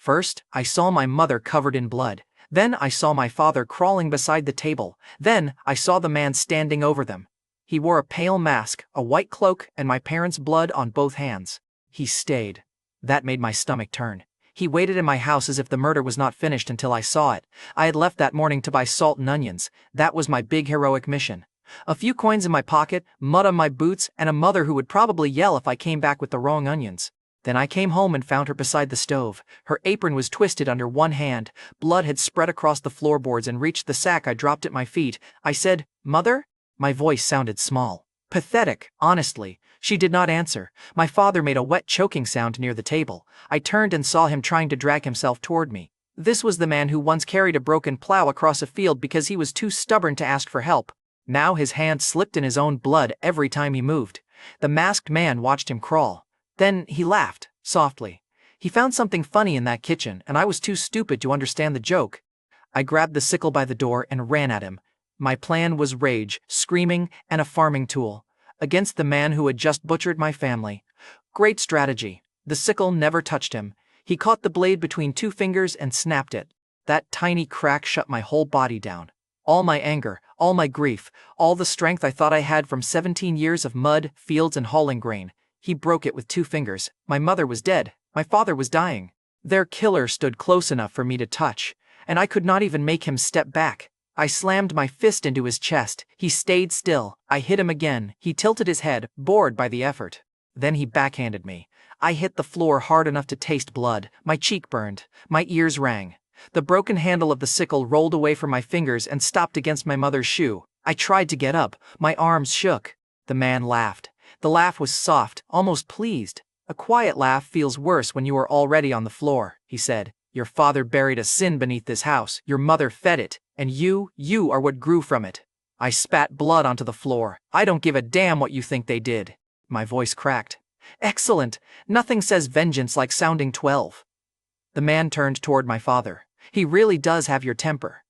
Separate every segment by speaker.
Speaker 1: First, I saw my mother covered in blood. Then I saw my father crawling beside the table. Then I saw the man standing over them. He wore a pale mask, a white cloak, and my parents' blood on both hands. He stayed. That made my stomach turn. He waited in my house as if the murder was not finished until I saw it. I had left that morning to buy salt and onions. That was my big heroic mission. A few coins in my pocket, mud on my boots, and a mother who would probably yell if I came back with the wrong onions. Then I came home and found her beside the stove. Her apron was twisted under one hand. Blood had spread across the floorboards and reached the sack I dropped at my feet. I said, "Mother?" My voice sounded small. Pathetic, honestly. She did not answer. My father made a wet choking sound near the table. I turned and saw him trying to drag himself toward me. This was the man who once carried a broken plow across a field because he was too stubborn to ask for help. Now his hand slipped in his own blood every time he moved. The masked man watched him crawl. Then he laughed, softly. He found something funny in that kitchen, and I was too stupid to understand the joke. I grabbed the sickle by the door and ran at him. My plan was rage, screaming, and a farming tool. Against the man who had just butchered my family. Great strategy. The sickle never touched him. He caught the blade between two fingers and snapped it. That tiny crack shut my whole body down. All my anger, all my grief, all the strength I thought I had from 17 years of mud, fields, and hauling grain. He broke it with 2 fingers. My mother was dead. My father was dying. Their killer stood close enough for me to touch, and I could not even make him step back. I slammed my fist into his chest. He stayed still. I hit him again. He tilted his head, bored by the effort. Then he backhanded me. I hit the floor hard enough to taste blood. My cheek burned. My ears rang. The broken handle of the sickle rolled away from my fingers and stopped against my mother's shoe. I tried to get up. My arms shook. The man laughed. The laugh was soft, almost pleased. A quiet laugh feels worse when you are already on the floor, he said. Your father buried a sin beneath this house. Your mother fed it. And you are what grew from it. I spat blood onto the floor. I don't give a damn what you think they did. My voice cracked. Excellent. Nothing says vengeance like sounding 12. The man turned toward my father. He really does have your temper.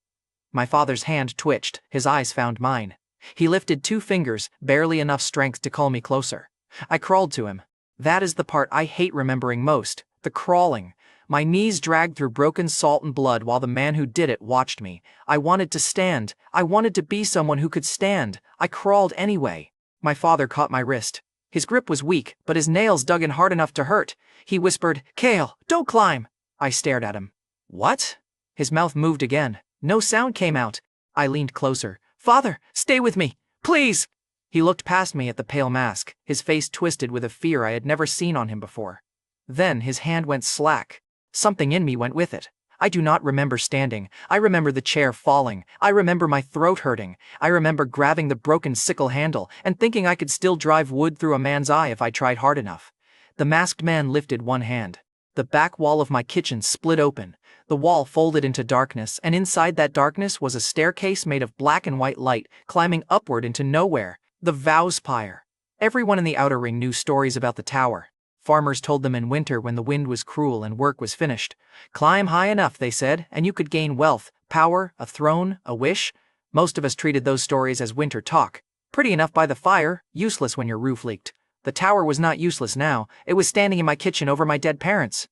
Speaker 1: My father's hand twitched. His eyes found mine. He lifted 2 fingers, barely enough strength to call me closer. I crawled to him. That is the part I hate remembering most, the crawling. My knees dragged through broken salt and blood while the man who did it watched me. I wanted to stand. I wanted to be someone who could stand. I crawled anyway. My father caught my wrist. His grip was weak, but his nails dug in hard enough to hurt. He whispered, "Kale, don't climb." I stared at him. What? His mouth moved again. No sound came out. I leaned closer. "Father, stay with me, please." He looked past me at the pale mask, his face twisted with a fear I had never seen on him before. Then his hand went slack. Something in me went with it. I do not remember standing. I remember the chair falling. I remember my throat hurting. I remember grabbing the broken sickle handle and thinking I could still drive wood through a man's eye if I tried hard enough. The masked man lifted one hand. The back wall of my kitchen split open. The wall folded into darkness, and inside that darkness was a staircase made of black and white light, climbing upward into nowhere. The Vowspire. Everyone in the outer ring knew stories about the tower. Farmers told them in winter when the wind was cruel and work was finished. Climb high enough, they said, and you could gain wealth, power, a throne, a wish. Most of us treated those stories as winter talk. Pretty enough by the fire, useless when your roof leaked. The tower was not useless now. It was standing in my kitchen over my dead parents.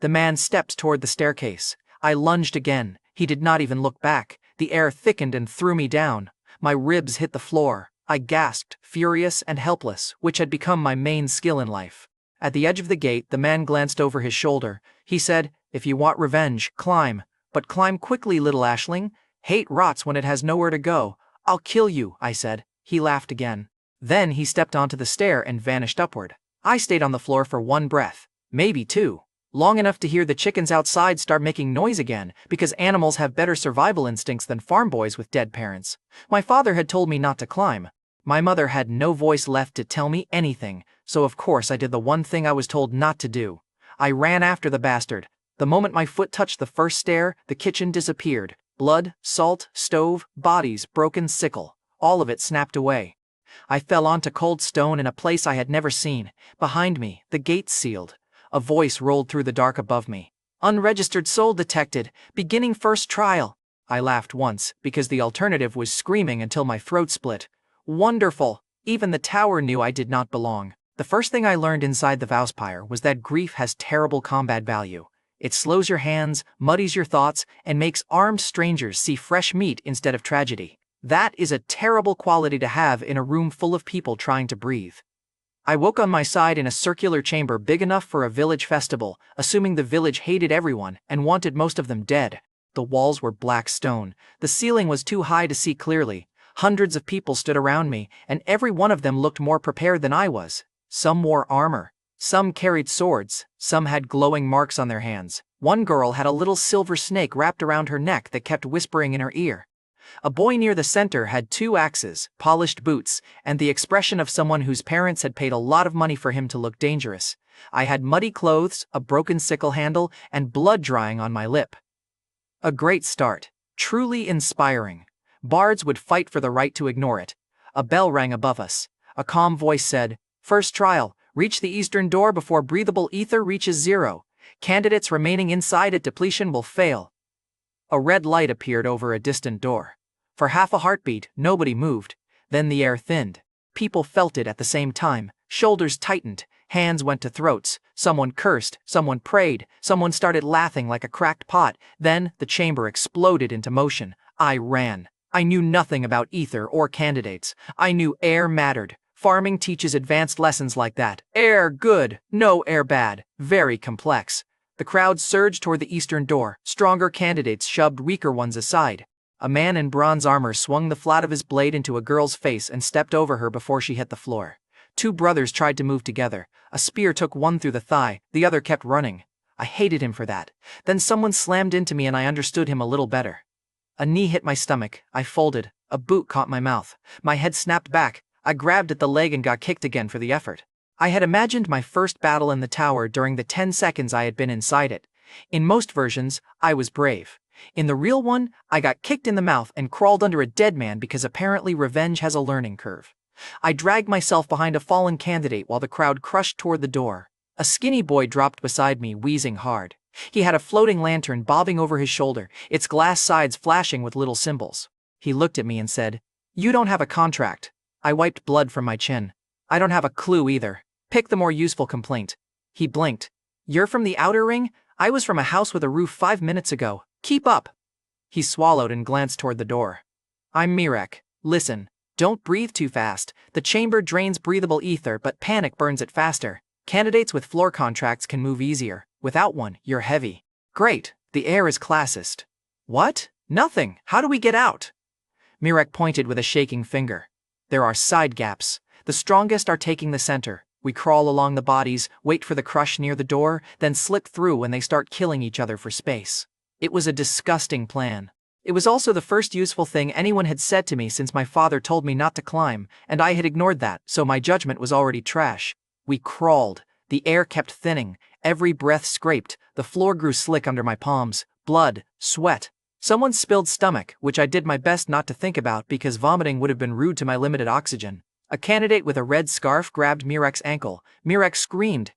Speaker 1: The man stepped toward the staircase. I lunged again. He did not even look back. The air thickened and threw me down. My ribs hit the floor. I gasped, furious and helpless, which had become my main skill in life. At the edge of the gate, the man glanced over his shoulder. He said, "If you want revenge, climb. But climb quickly, little Ashling. Hate rots when it has nowhere to go." "I'll kill you," I said. He laughed again. Then he stepped onto the stair and vanished upward. I stayed on the floor for 1 breath, maybe 2. Long enough to hear the chickens outside start making noise again, because animals have better survival instincts than farm boys with dead parents. My father had told me not to climb. My mother had no voice left to tell me anything, so of course I did the one thing I was told not to do. I ran after the bastard. The moment my foot touched the first stair, the kitchen disappeared. Blood, salt, stove, bodies, broken sickle. All of it snapped away. I fell onto cold stone in a place I had never seen. Behind me, the gate sealed. A voice rolled through the dark above me. "Unregistered soul detected. Beginning first trial." I laughed once, because the alternative was screaming until my throat split. Wonderful! Even the tower knew I did not belong. The first thing I learned inside the Vowspire was that grief has terrible combat value. It slows your hands, muddies your thoughts, and makes armed strangers see fresh meat instead of tragedy. That is a terrible quality to have in a room full of people trying to breathe. I woke on my side in a circular chamber big enough for a village festival, assuming the village hated everyone and wanted most of them dead. The walls were black stone, the ceiling was too high to see clearly. Hundreds of people stood around me, and every one of them looked more prepared than I was. Some wore armor. Some carried swords, some had glowing marks on their hands. One girl had a little silver snake wrapped around her neck that kept whispering in her ear. A boy near the center had 2 axes, polished boots, and the expression of someone whose parents had paid a lot of money for him to look dangerous. I had muddy clothes, a broken sickle handle, and blood drying on my lip. A great start. Truly inspiring. Bards would fight for the right to ignore it. A bell rang above us. A calm voice said, "First trial. Reach the eastern door before breathable ether reaches 0. Candidates remaining inside at depletion will fail." A red light appeared over a distant door. For half a heartbeat, nobody moved. Then the air thinned. People felt it at the same time. Shoulders tightened, hands went to throats. Someone cursed, someone prayed, someone started laughing like a cracked pot. Then the chamber exploded into motion. I ran. I knew nothing about ether or candidates. I knew air mattered. Farming teaches advanced lessons like that. Air good, no air bad. Very complex. The crowd surged toward the eastern door. Stronger candidates shoved weaker ones aside. A man in bronze armor swung the flat of his blade into a girl's face and stepped over her before she hit the floor. 2 brothers tried to move together. A spear took one through the thigh, the other kept running. I hated him for that. Then someone slammed into me and I understood him a little better. A knee hit my stomach. I folded. A boot caught my mouth. My head snapped back. I grabbed at the leg and got kicked again for the effort. I had imagined my first battle in the tower during the 10 seconds I had been inside it. In most versions, I was brave. In the real one, I got kicked in the mouth and crawled under a dead man because apparently revenge has a learning curve. I dragged myself behind a fallen candidate while the crowd crushed toward the door. A skinny boy dropped beside me, wheezing hard. He had a floating lantern bobbing over his shoulder, its glass sides flashing with little symbols. He looked at me and said, "You don't have a contract." I wiped blood from my chin. "I don't have a clue either. Pick the more useful complaint." He blinked. "You're from the outer ring? I was from a house with a roof 5 minutes ago. Keep up." He swallowed and glanced toward the door. "I'm Mirek. Listen. Don't breathe too fast. The chamber drains breathable ether, but panic burns it faster. Candidates with floor contracts can move easier. Without one, you're heavy." "Great. The air is classist." "What? Nothing. How do we get out?" Mirek pointed with a shaking finger. "There are side gaps. The strongest are taking the center. We crawl along the bodies, wait for the crush near the door, then slip through when they start killing each other for space." It was a disgusting plan. It was also the first useful thing anyone had said to me since my father told me not to climb, and I had ignored that, so my judgment was already trash. We crawled. The air kept thinning. Every breath scraped. The floor grew slick under my palms. Blood, sweat. Someone spilled stomach, which I did my best not to think about because vomiting would have been rude to my limited oxygen. A candidate with a red scarf grabbed Mirek's ankle. Mirek screamed.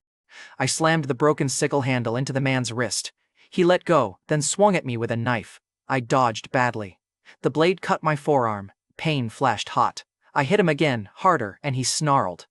Speaker 1: I slammed the broken sickle handle into the man's wrist. He let go, then swung at me with a knife. I dodged badly. The blade cut my forearm. Pain flashed hot. I hit him again, harder, and he snarled.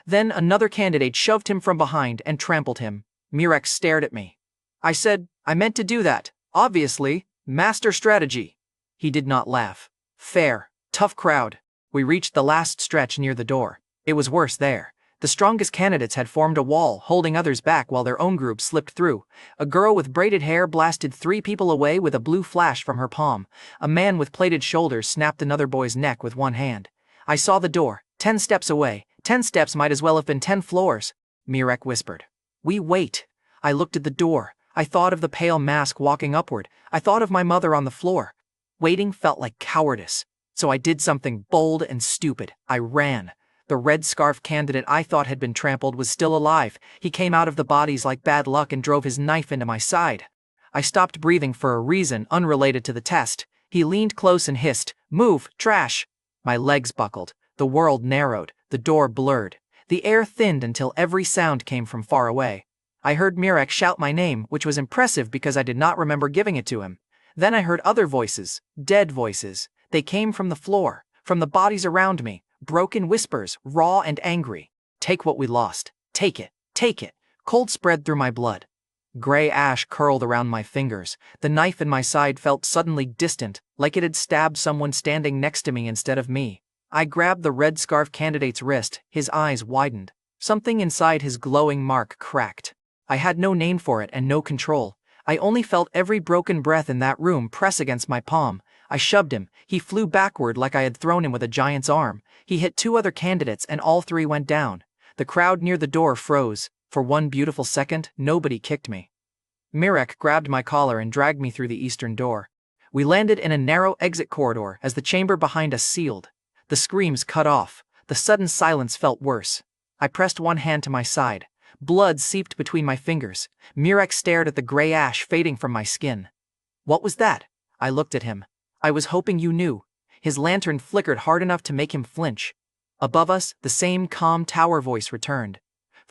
Speaker 1: Then another candidate shoved him from behind and trampled him. Mirek stared at me. I said, "I meant to do that. Obviously. Master strategy." He did not laugh. "Fair. Tough crowd." We reached the last stretch near the door. It was worse there. The strongest candidates had formed a wall, holding others back while their own group slipped through. A girl with braided hair blasted 3 people away with a blue flash from her palm. A man with plaited shoulders snapped another boy's neck with one hand. I saw the door, 10 steps away. 10 steps might as well have been 10 floors. Mirek whispered. "We wait." I looked at the door. I thought of the pale mask walking upward. I thought of my mother on the floor. Waiting felt like cowardice. So I did something bold and stupid. I ran. The red scarf candidate I thought had been trampled was still alive. He came out of the bodies like bad luck and drove his knife into my side. I stopped breathing for a reason unrelated to the test. He leaned close and hissed, "Move, trash!" My legs buckled. The world narrowed. The door blurred. The air thinned until every sound came from far away. I heard Mirek shout my name, which was impressive because I did not remember giving it to him. Then I heard other voices, dead voices. They came from the floor, from the bodies around me. Broken whispers, raw and angry. "Take what we lost. Take it. Take it." Cold spread through my blood. Gray ash curled around my fingers. The knife in my side felt suddenly distant, like it had stabbed someone standing next to me instead of me. I grabbed the red scarf candidate's wrist, his eyes widened. Something inside his glowing mark cracked. I had no name for it and no control. I only felt every broken breath in that room press against my palm. I shoved him. He flew backward like I had thrown him with a giant's arm. He hit 2 other candidates and all 3 went down. The crowd near the door froze. For one beautiful second, nobody kicked me. Mirek grabbed my collar and dragged me through the eastern door. We landed in a narrow exit corridor as the chamber behind us sealed. The screams cut off. The sudden silence felt worse. I pressed one hand to my side. Blood seeped between my fingers. Mirek stared at the gray ash fading from my skin. What was that? I looked at him. I was hoping you knew. His lantern flickered hard enough to make him flinch. Above us, the same calm tower voice returned.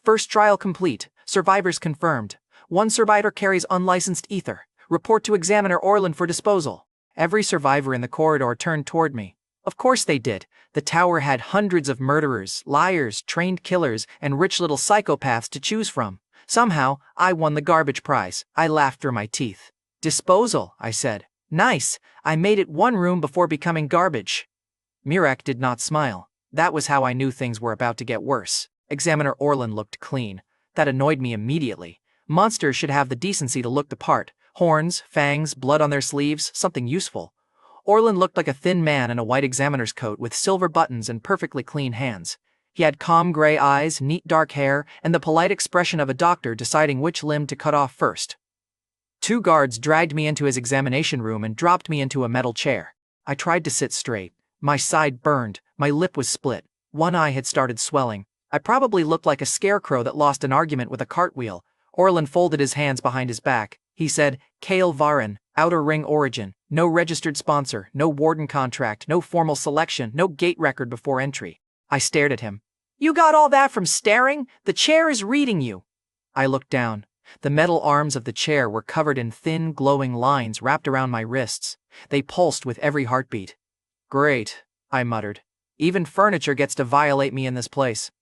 Speaker 1: First trial complete. Survivors confirmed. 1 survivor carries unlicensed ether. Report to Examiner Orlin for disposal. Every survivor in the corridor turned toward me. Of course they did. The tower had hundreds of murderers, liars, trained killers, and rich little psychopaths to choose from. Somehow, I won the garbage prize. I laughed through my teeth. Disposal, I said. Nice. I made it 1 room before becoming garbage. Mirek did not smile. That was how I knew things were about to get worse. Examiner Orlin looked clean. That annoyed me immediately. Monsters should have the decency to look the part. Horns, fangs, blood on their sleeves, something useful. Orlin looked like a thin man in a white examiner's coat with silver buttons and perfectly clean hands. He had calm gray eyes, neat dark hair, and the polite expression of a doctor deciding which limb to cut off first. 2 guards dragged me into his examination room and dropped me into a metal chair. I tried to sit straight. My side burned, my lip was split, one eye had started swelling. I probably looked like a scarecrow that lost an argument with a cartwheel. Orlin folded his hands behind his back. He said, Kale Varin, Outer Ring origin, no registered sponsor, no warden contract, no formal selection, no gate record before entry. I stared at him. You got all that from staring? The chair is reading you. I looked down. The metal arms of the chair were covered in thin, glowing lines wrapped around my wrists. They pulsed with every heartbeat. Great, I muttered. Even furniture gets to violate me in this place.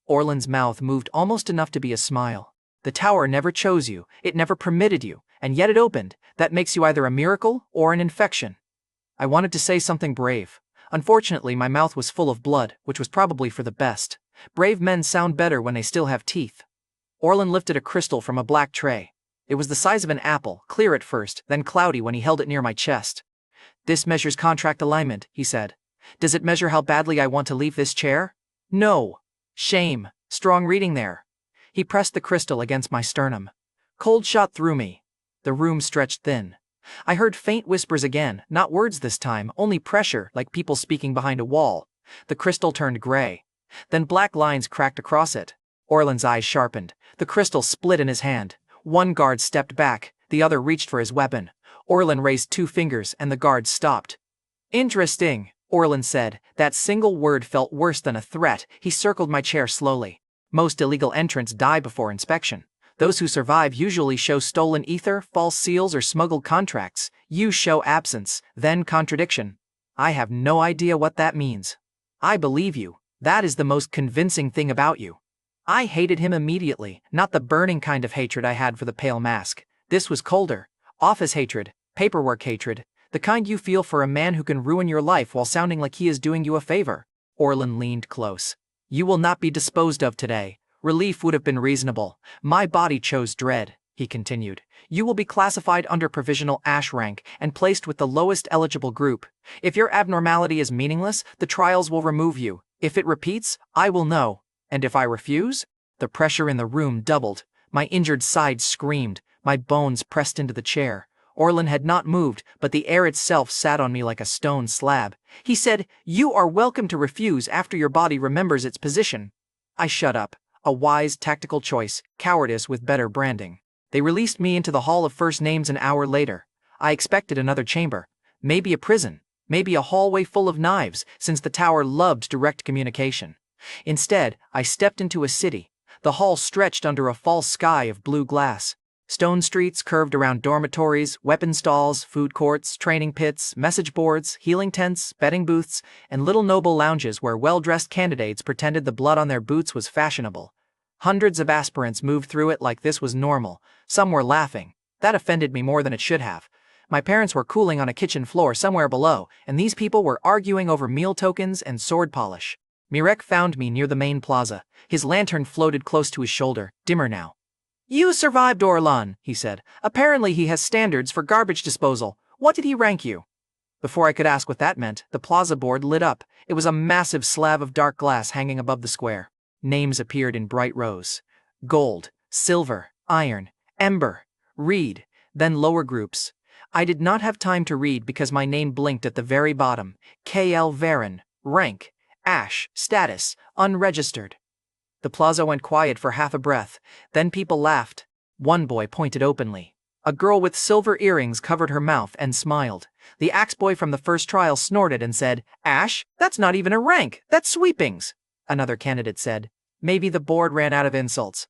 Speaker 1: Orlin's mouth moved almost enough to be a smile. The tower never chose you, it never permitted you, and yet it opened. That makes you either a miracle or an infection. I wanted to say something brave. Unfortunately, my mouth was full of blood, which was probably for the best. Brave men sound better when they still have teeth. Orlin lifted a crystal from a black tray. It was the size of an apple, clear at first, then cloudy when he held it near my chest. This measures contract alignment, he said. Does it measure how badly I want to leave this chair? No. Shame. Strong reading there. He pressed the crystal against my sternum. Cold shot through me. The room stretched thin. I heard faint whispers again, not words this time, only pressure, like people speaking behind a wall. The crystal turned gray. Then black lines cracked across it. Orlin's eyes sharpened. The crystal split in his hand. One guard stepped back, the other reached for his weapon. Orlin raised 2 fingers and the guard stopped. Interesting, Orlin said. That single word felt worse than a threat. He circled my chair slowly. Most illegal entrants die before inspection. Those who survive usually show stolen ether, false seals, or smuggled contracts. You show absence, then contradiction. I have no idea what that means. I believe you. That is the most convincing thing about you. I hated him immediately, not the burning kind of hatred I had for the pale mask. This was colder. Office hatred, paperwork hatred, the kind you feel for a man who can ruin your life while sounding like he is doing you a favor. Orlin leaned close. You will not be disposed of today. Relief would have been reasonable. My body chose dread, he continued. You will be classified under provisional ash rank and placed with the lowest eligible group. If your abnormality is meaningless, the trials will remove you. If it repeats, I will know. And if I refuse? The pressure in the room doubled. My injured side screamed. My bones pressed into the chair. Orlin had not moved, but the air itself sat on me like a stone slab. He said, You are welcome to refuse after your body remembers its position. I shut up. A wise, tactical choice, cowardice with better branding. They released me into the Hall of First Names an hour later. I expected another chamber. Maybe a prison. Maybe a hallway full of knives, since the tower loved direct communication. Instead, I stepped into a city. The hall stretched under a false sky of blue glass. Stone streets curved around dormitories, weapon stalls, food courts, training pits, message boards, healing tents, betting booths, and little noble lounges where well-dressed candidates pretended the blood on their boots was fashionable. Hundreds of aspirants moved through it like this was normal. Some were laughing. That offended me more than it should have. My parents were cooling on a kitchen floor somewhere below, and these people were arguing over meal tokens and sword polish. Mirek found me near the main plaza. His lantern floated close to his shoulder, dimmer now. "You survived, Orlan," he said. "Apparently he has standards for garbage disposal. What did he rank you?" Before I could ask what that meant, the plaza board lit up. It was a massive slab of dark glass hanging above the square. Names appeared in bright rows. Gold, silver, iron, ember, reed, then lower groups. I did not have time to read because my name blinked at the very bottom. KL Varen, rank, Ash, status, unregistered. The plaza went quiet for half a breath, then people laughed. One boy pointed openly. A girl with silver earrings covered her mouth and smiled. The axe boy from the first trial snorted and said, "Ash, that's not even a rank, that's sweepings." Another candidate said, "Maybe the board ran out of insults."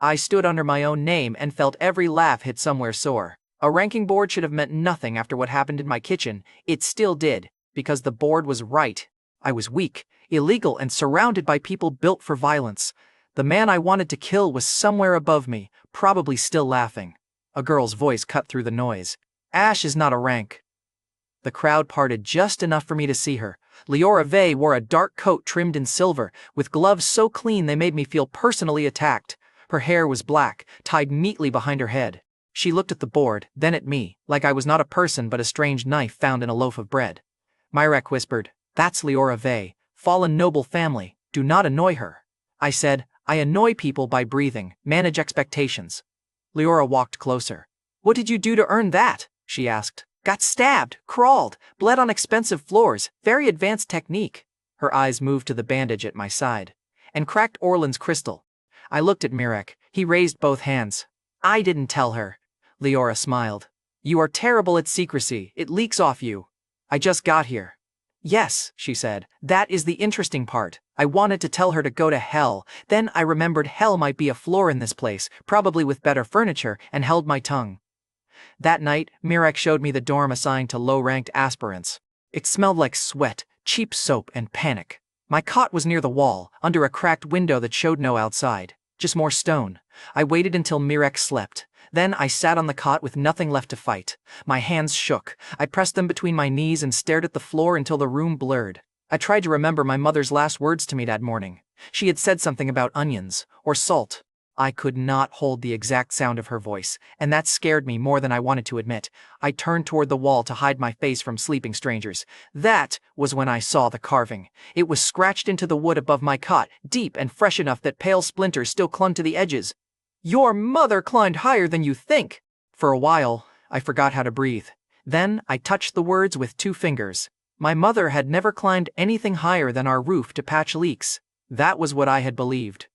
Speaker 1: I stood under my own name and felt every laugh hit somewhere sore. A ranking board should have meant nothing after what happened in my kitchen. It still did, because the board was right. I was weak, illegal, and surrounded by people built for violence. The man I wanted to kill was somewhere above me, probably still laughing. A girl's voice cut through the noise. "Ash is not a rank." The crowd parted just enough for me to see her. Leora Vey wore a dark coat trimmed in silver, with gloves so clean they made me feel personally attacked. Her hair was black, tied neatly behind her head. She looked at the board, then at me, like I was not a person but a strange knife found in a loaf of bread. Myrek whispered, "That's Leora Vey, fallen noble family, do not annoy her." I said, "I annoy people by breathing, manage expectations." Leora walked closer. "What did you do to earn that?" she asked. "Got stabbed, crawled, bled on expensive floors, very advanced technique." Her eyes moved to the bandage at my side. "And cracked Orlan's crystal." I looked at Mirek. He raised both hands. "I didn't tell her." Leora smiled. "You are terrible at secrecy, it leaks off you." "I just got here." "Yes," she said, "that is the interesting part. I wanted to tell her to go to hell, then I remembered hell might be a floor in this place, probably with better furniture, and held my tongue." That night, Mirek showed me the dorm assigned to low-ranked aspirants. It smelled like sweat, cheap soap, and panic. My cot was near the wall, under a cracked window that showed no outside, just more stone. I waited until Mirek slept. Then I sat on the cot with nothing left to fight. My hands shook. I pressed them between my knees and stared at the floor until the room blurred. I tried to remember my mother's last words to me that morning. She had said something about onions, or salt. I could not hold the exact sound of her voice, and that scared me more than I wanted to admit. I turned toward the wall to hide my face from sleeping strangers. That was when I saw the carving. It was scratched into the wood above my cot, deep and fresh enough that pale splinters still clung to the edges. "Your mother climbed higher than you think." For a while, I forgot how to breathe. Then I touched the words with 2 fingers. My mother had never climbed anything higher than our roof to patch leaks. That was what I had believed.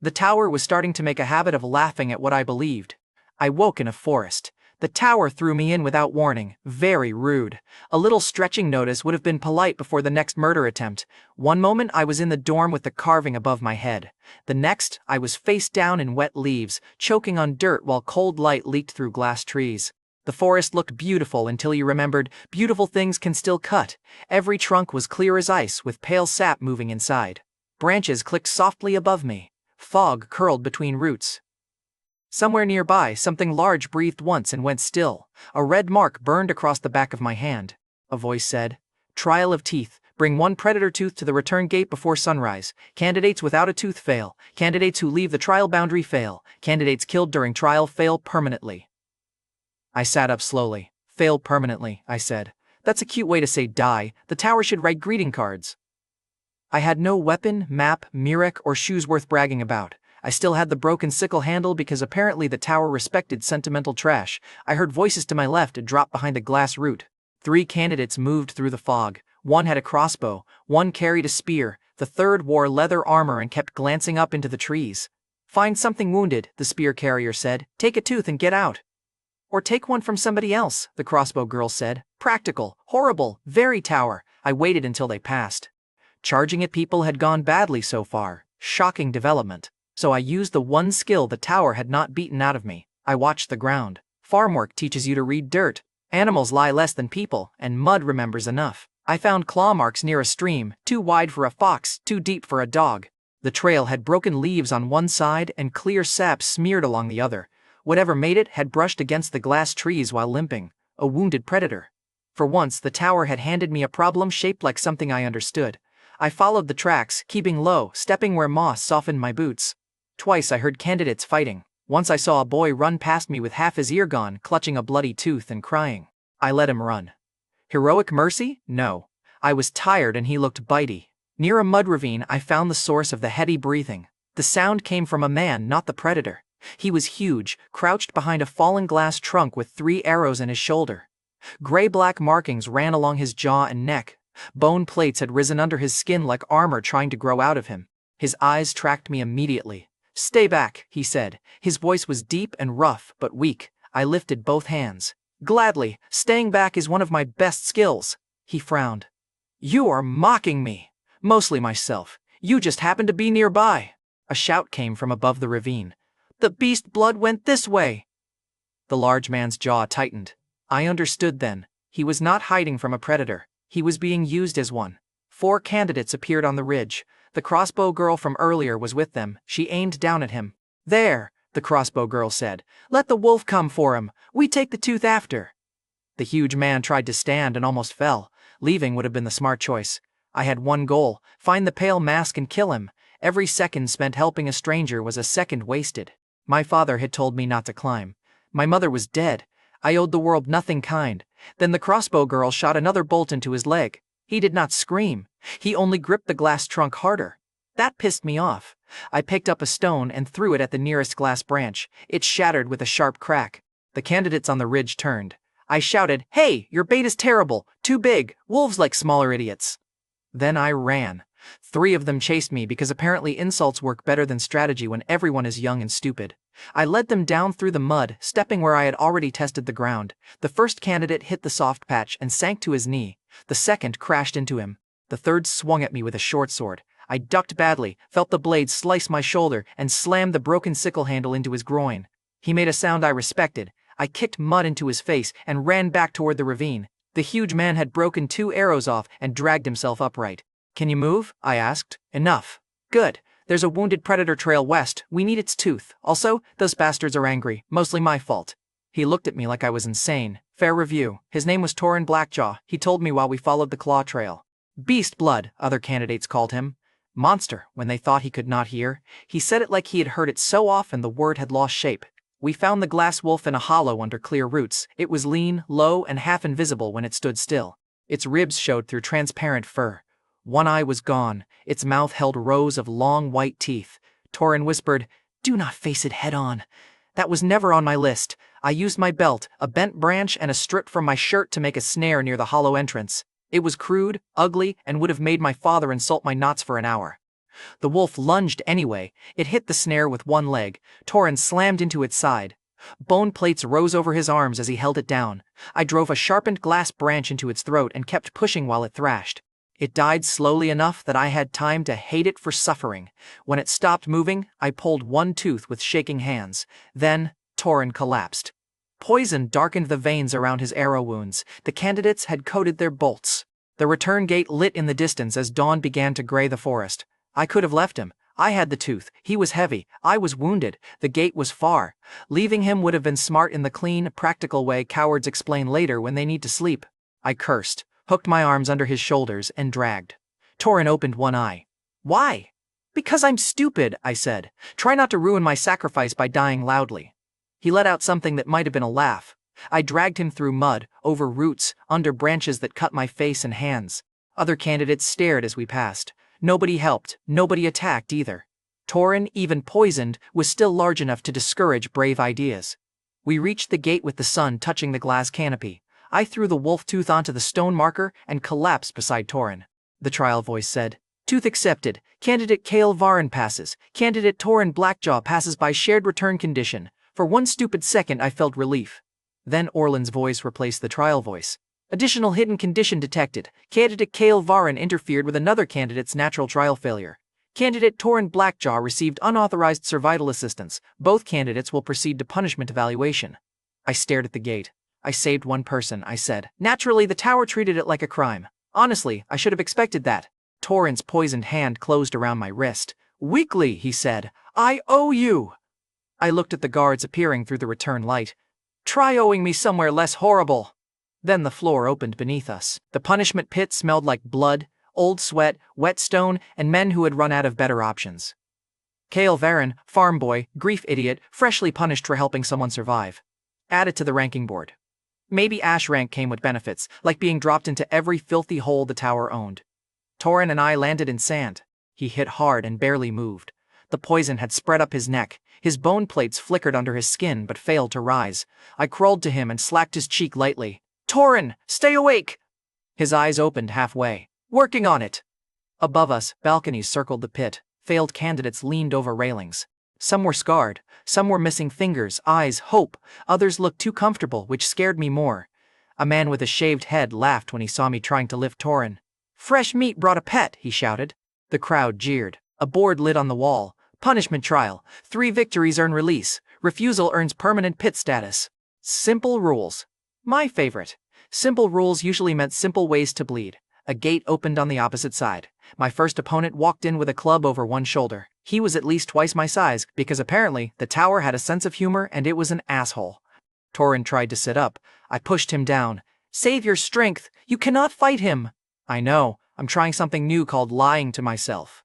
Speaker 1: The tower was starting to make a habit of laughing at what I believed. I woke in a forest. The tower threw me in without warning, very rude. A little stretching notice would have been polite before the next murder attempt. One moment I was in the dorm with the carving above my head. The next, I was face down in wet leaves, choking on dirt while cold light leaked through glass trees. The forest looked beautiful until you remembered beautiful things can still cut. Every trunk was clear as ice with pale sap moving inside. Branches clicked softly above me. Fog curled between roots. Somewhere nearby, something large breathed once and went still. A red mark burned across the back of my hand. A voice said, "Trial of teeth. Bring 1 predator tooth to the return gate before sunrise. Candidates without a tooth fail. Candidates who leave the trial boundary fail. Candidates killed during trial fail permanently." I sat up slowly. "Fail permanently," I said. "That's a cute way to say die. The tower should write greeting cards." I had no weapon, map, Mirek, or shoes worth bragging about. I still had the broken sickle handle because apparently the tower respected sentimental trash. I heard voices to my left and dropped behind a glass root. 3 candidates moved through the fog. 1 had a crossbow, 1 carried a spear, the 3rd wore leather armor and kept glancing up into the trees. "Find something wounded," the spear carrier said. "Take a tooth and get out." "Or take one from somebody else," the crossbow girl said. "Practical, horrible, very tower." I waited until they passed. Charging at people had gone badly so far. Shocking development. So I used the one skill the tower had not beaten out of me. I watched the ground. Farm work teaches you to read dirt. Animals lie less than people, and mud remembers enough. I found claw marks near a stream, too wide for a fox, too deep for a dog. The trail had broken leaves on one side and clear sap smeared along the other. Whatever made it had brushed against the glass trees while limping, a wounded predator. For once, the tower had handed me a problem shaped like something I understood. I followed the tracks, keeping low, stepping where moss softened my boots. Twice I heard candidates fighting. Once I saw a boy run past me with half his ear gone, clutching a bloody tooth and crying. I let him run. Heroic mercy? No. I was tired and he looked bitey. Near a mud ravine, I found the source of the heady breathing. The sound came from a man, not the predator. He was huge, crouched behind a fallen glass trunk with 3 arrows in his shoulder. Gray-black markings ran along his jaw and neck. Bone plates had risen under his skin like armor trying to grow out of him. His eyes tracked me immediately. "Stay back," he said. His voice was deep and rough, but weak. I lifted both hands. "Gladly, staying back is one of my best skills." He frowned. "You are mocking me." "Mostly myself. You just happened to be nearby." A shout came from above the ravine. "The beast blood went this way!" The large man's jaw tightened. I understood then. He was not hiding from a predator. He was being used as one. 4 candidates appeared on the ridge. The crossbow girl from earlier was with them. She aimed down at him. "There," the crossbow girl said. "Let the wolf come for him. We take the tooth after." The huge man tried to stand and almost fell. Leaving would have been the smart choice. I had one goal: find the pale mask and kill him. Every second spent helping a stranger was a second wasted. My father had told me not to climb. My mother was dead. I owed the world nothing kind. Then the crossbow girl shot another bolt into his leg. He did not scream. He only gripped the glass trunk harder. That pissed me off. I picked up a stone and threw it at the nearest glass branch. It shattered with a sharp crack. The candidates on the ridge turned. I shouted, "Hey, your bait is terrible. Too big. Wolves like smaller idiots." Then I ran. 3 of them chased me because apparently insults work better than strategy when everyone is young and stupid. I led them down through the mud, stepping where I had already tested the ground. The first candidate hit the soft patch and sank to his knee. The second crashed into him. The third swung at me with a short sword. I ducked badly, felt the blade slice my shoulder, and slammed the broken sickle handle into his groin. He made a sound I respected. I kicked mud into his face and ran back toward the ravine. The huge man had broken 2 arrows off and dragged himself upright. "Can you move?" I asked. "Enough." "Good. There's a wounded predator trail west. We need its tooth. Also, those bastards are angry. Mostly my fault." He looked at me like I was insane. "Fair review. His name was Torin Blackjaw. He told me while we followed the claw trail." "Beast blood," other candidates called him. "Monster," when they thought he could not hear. He said it like he had heard it so often the word had lost shape. We found the glass wolf in a hollow under clear roots. It was lean, low, and half invisible when it stood still. Its ribs showed through transparent fur. One eye was gone. Its mouth held rows of long white teeth. Torin whispered, "Do not face it head on." That was never on my list. I used my belt, a bent branch, and a strip from my shirt to make a snare near the hollow entrance. It was crude, ugly, and would have made my father insult my knots for an hour. The wolf lunged anyway. It hit the snare with one leg. Torin slammed into its side. Bone plates rose over his arms as he held it down. I drove a sharpened glass branch into its throat and kept pushing while it thrashed. It died slowly enough that I had time to hate it for suffering. When it stopped moving, I pulled one tooth with shaking hands. Then, Torin collapsed. Poison darkened the veins around his arrow wounds. The candidates had coated their bolts. The return gate lit in the distance as dawn began to gray the forest. I could have left him. I had the tooth. He was heavy. I was wounded. The gate was far. Leaving him would have been smart in the clean, practical way cowards explain later when they need to sleep. I cursed, hooked my arms under his shoulders, and dragged. Torin opened one eye. "Why?" "Because I'm stupid," I said. "Try not to ruin my sacrifice by dying loudly." He let out something that might have been a laugh. I dragged him through mud, over roots, under branches that cut my face and hands. Other candidates stared as we passed. Nobody helped, nobody attacked either. Torin, even poisoned, was still large enough to discourage brave ideas. We reached the gate with the sun touching the glass canopy. I threw the wolf tooth onto the stone marker and collapsed beside Torin. The trial voice said, "Tooth accepted. Candidate Kale Varin passes. Candidate Torin Blackjaw passes by shared return condition." For one stupid second I felt relief. Then Orland's voice replaced the trial voice. "Additional hidden condition detected. Candidate Kale Varin interfered with another candidate's natural trial failure. Candidate Torin Blackjaw received unauthorized survival assistance. Both candidates will proceed to punishment evaluation." I stared at the gate. "I saved one person," I said. "Naturally, the tower treated it like a crime. Honestly, I should have expected that." Torin's poisoned hand closed around my wrist. Weakly, he said. I owe you. I looked at the guards appearing through the return light. Try owing me somewhere less horrible. Then the floor opened beneath us. The punishment pit smelled like blood, old sweat, wet stone, and men who had run out of better options. Kale Varen, farm boy, grief idiot, freshly punished for helping someone survive. Added to the ranking board. Maybe Ash rank came with benefits, like being dropped into every filthy hole the tower owned. Torin and I landed in sand. He hit hard and barely moved. The poison had spread up his neck. His bone plates flickered under his skin but failed to rise. I crawled to him and slacked his cheek lightly. Torin, stay awake! His eyes opened halfway. Working on it. Above us, balconies circled the pit. Failed candidates leaned over railings. Some were scarred. Some were missing fingers, eyes, hope. Others looked too comfortable, which scared me more. A man with a shaved head laughed when he saw me trying to lift Torin. Fresh meat brought a pet, he shouted. The crowd jeered. A board lit on the wall. Punishment trial. 3 victories earn release. Refusal earns permanent pit status. Simple rules. My favorite. Simple rules usually meant simple ways to bleed. A gate opened on the opposite side. My first opponent walked in with a club over one shoulder. He was at least twice my size, because apparently the tower had a sense of humor and it was an asshole. Torin tried to sit up. I pushed him down. Save your strength. You cannot fight him. I know. I'm trying something new called lying to myself.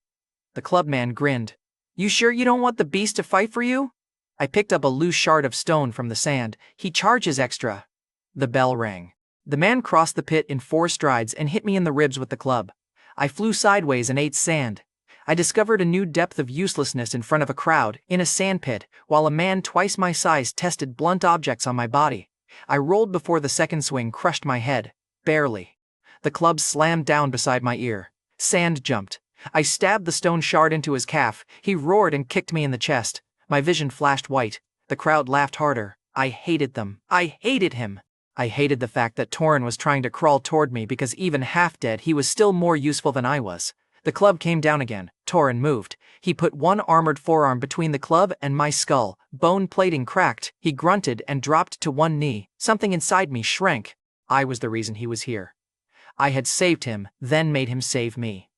Speaker 1: The clubman grinned. You sure you don't want the beast to fight for you? I picked up a loose shard of stone from the sand. He charges extra. The bell rang. The man crossed the pit in 4 strides and hit me in the ribs with the club. I flew sideways and ate sand. I discovered a new depth of uselessness in front of a crowd, in a sandpit, while a man twice my size tested blunt objects on my body. I rolled before the second swing crushed my head. Barely. The club slammed down beside my ear. Sand jumped. I stabbed the stone shard into his calf. He roared and kicked me in the chest. My vision flashed white. The crowd laughed harder. I hated them. I hated him. I hated the fact that Torin was trying to crawl toward me because even half-dead he was still more useful than I was. The club came down again. Torin moved. He put one armored forearm between the club and my skull. Bone plating cracked. He grunted and dropped to one knee. Something inside me shrank. I was the reason he was here. I had saved him, then made him save me.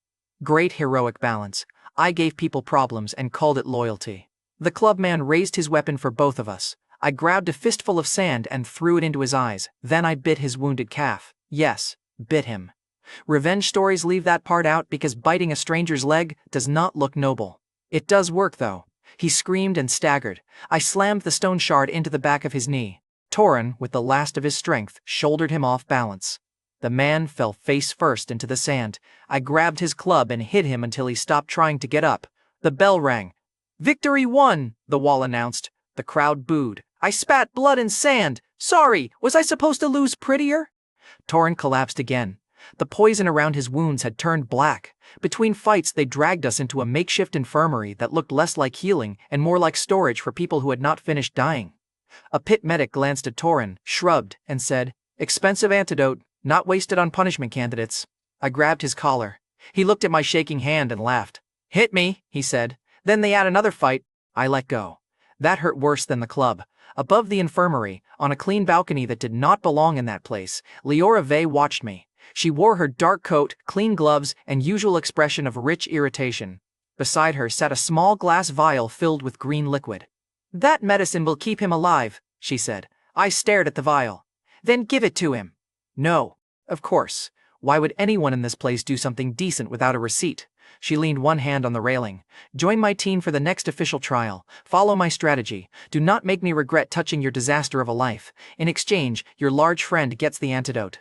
Speaker 1: Great heroic balance. I gave people problems and called it loyalty. The clubman raised his weapon for both of us. I grabbed a fistful of sand and threw it into his eyes. Then I bit his wounded calf. Yes, bit him. Revenge stories leave that part out because biting a stranger's leg does not look noble. It does work though. He screamed and staggered. I slammed the stone shard into the back of his knee. Torin, with the last of his strength, shouldered him off balance. The man fell face first into the sand. I grabbed his club and hit him until he stopped trying to get up. The bell rang. Victory won, the wall announced. The crowd booed. I spat blood and sand. Sorry, was I supposed to lose prettier? Torin collapsed again. The poison around his wounds had turned black. Between fights they dragged us into a makeshift infirmary that looked less like healing and more like storage for people who had not finished dying. A pit medic glanced at Torin, shrugged, and said, Expensive antidote, not wasted on punishment candidates. I grabbed his collar. He looked at my shaking hand and laughed. Hit me, he said. Then they had another fight. I let go. That hurt worse than the club. Above the infirmary, on a clean balcony that did not belong in that place, Leora Vey watched me. She wore her dark coat, clean gloves, and usual expression of rich irritation. Beside her sat a small glass vial filled with green liquid. That medicine will keep him alive, she said. I stared at the vial. Then give it to him. No, of course. Why would anyone in this place do something decent without a receipt? She leaned one hand on the railing. Join my team for the next official trial. Follow my strategy. Do not make me regret touching your disaster of a life. In exchange, your large friend gets the antidote.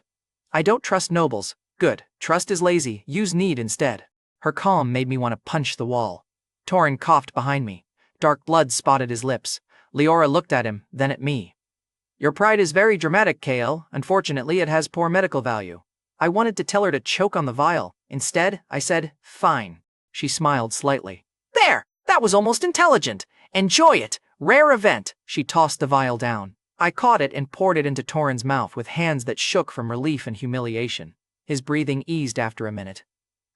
Speaker 1: I don't trust nobles. Good. Trust is lazy. Use need instead. Her calm made me want to punch the wall. Torin coughed behind me. Dark blood spotted his lips. Leora looked at him, then at me. Your pride is very dramatic, Kale. Unfortunately, it has poor medical value. I wanted to tell her to choke on the vial. Instead, I said, fine. She smiled slightly. There! That was almost intelligent. Enjoy it. Rare event. She tossed the vial down. I caught it and poured it into Torin's mouth with hands that shook from relief and humiliation. His breathing eased after a minute.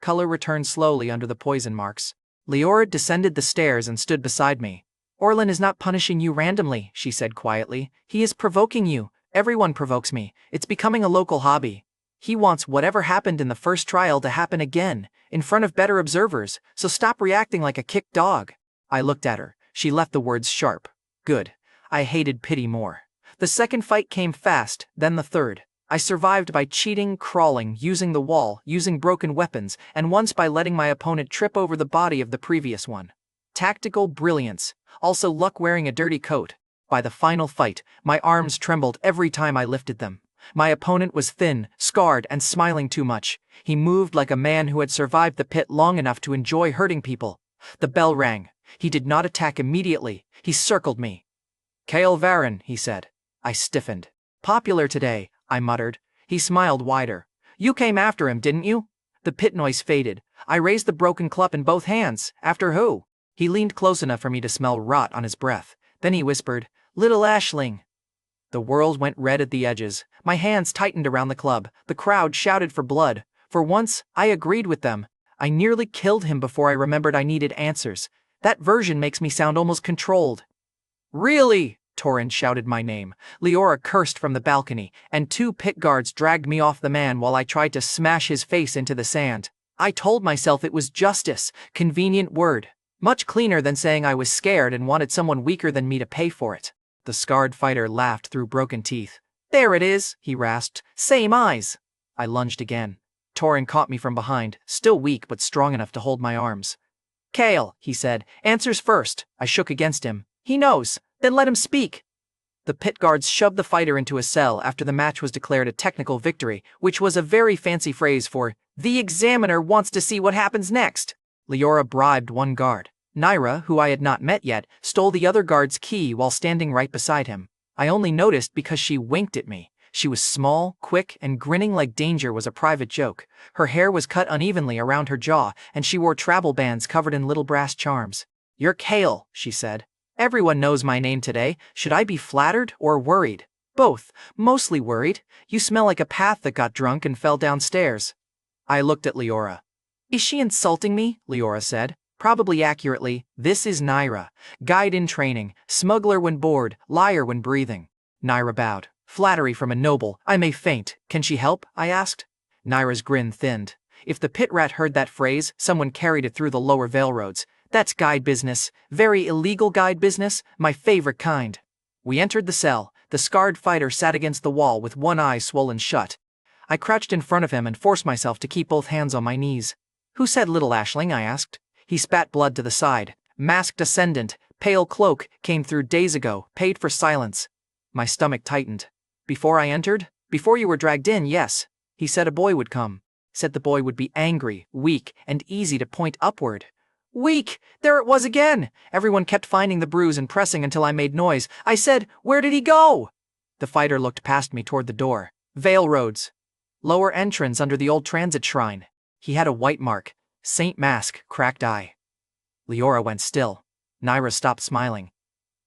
Speaker 1: Color returned slowly under the poison marks. Leora descended the stairs and stood beside me. Orlin is not punishing you randomly, she said quietly. He is provoking you. Everyone provokes me. It's becoming a local hobby. He wants whatever happened in the first trial to happen again, in front of better observers, so stop reacting like a kicked dog. I looked at her. She left the words sharp. Good. I hated pity more. The second fight came fast, then the third. I survived by cheating, crawling, using the wall, using broken weapons, and once by letting my opponent trip over the body of the previous one. Tactical brilliance. Also luck wearing a dirty coat. By the final fight, my arms trembled every time I lifted them. My opponent was thin, scarred, and smiling too much. He moved like a man who had survived the pit long enough to enjoy hurting people. The bell rang. He did not attack immediately. He circled me. Kale Varan, he said. I stiffened. Popular today, I muttered. He smiled wider. You came after him, didn't you? The pit noise faded. I raised the broken club in both hands. After who? He leaned close enough for me to smell rot on his breath. Then he whispered, Little Ashling. The world went red at the edges. My hands tightened around the club. The crowd shouted for blood. For once, I agreed with them. I nearly killed him before I remembered I needed answers. That version makes me sound almost controlled. Really? Torrin shouted my name. Leora cursed from the balcony, and 2 pit guards dragged me off the man while I tried to smash his face into the sand. I told myself it was justice. Convenient word. Much cleaner than saying I was scared and wanted someone weaker than me to pay for it. The scarred fighter laughed through broken teeth. There it is, he rasped. Same eyes. I lunged again. Torrin caught me from behind, still weak but strong enough to hold my arms. Kale, he said, answers first. I shook against him. He knows. Then let him speak. The pit guards shoved the fighter into a cell after the match was declared a technical victory, which was a very fancy phrase for, the examiner wants to see what happens next. Leora bribed one guard. Naira, who I had not met yet, stole the other guard's key while standing right beside him. I only noticed because she winked at me. She was small, quick, and grinning like danger was a private joke. Her hair was cut unevenly around her jaw, and she wore travel bands covered in little brass charms. You're Kale, she said. Everyone knows my name today. Should I be flattered or worried? Both. Mostly worried. You smell like a path that got drunk and fell downstairs. I looked at Leora. Is she insulting me? Leora said. Probably accurately, this is Naira. Guide in training, smuggler when bored, liar when breathing. Naira bowed. Flattery from a noble. I may faint. Can she help? I asked. Naira's grin thinned. If the pit rat heard that phrase, someone carried it through the lower Vale roads. That's guide business. Very illegal guide business, my favorite kind. We entered the cell. The scarred fighter sat against the wall with one eye swollen shut. I crouched in front of him and forced myself to keep both hands on my knees. Who said Little Ashling? I asked. He spat blood to the side. Masked ascendant, pale cloak, came through days ago, paid for silence. My stomach tightened. Before I entered? Before you were dragged in, yes. He said a boy would come. Said the boy would be angry, weak, and easy to point upward. Weak! There it was again! Everyone kept finding the bruise and pressing until I made noise. I said, where did he go? The fighter looked past me toward the door. Vale roads. Lower entrance under the old transit shrine. He had a white mark. Saint mask, cracked eye. Leora went still. Naira stopped smiling.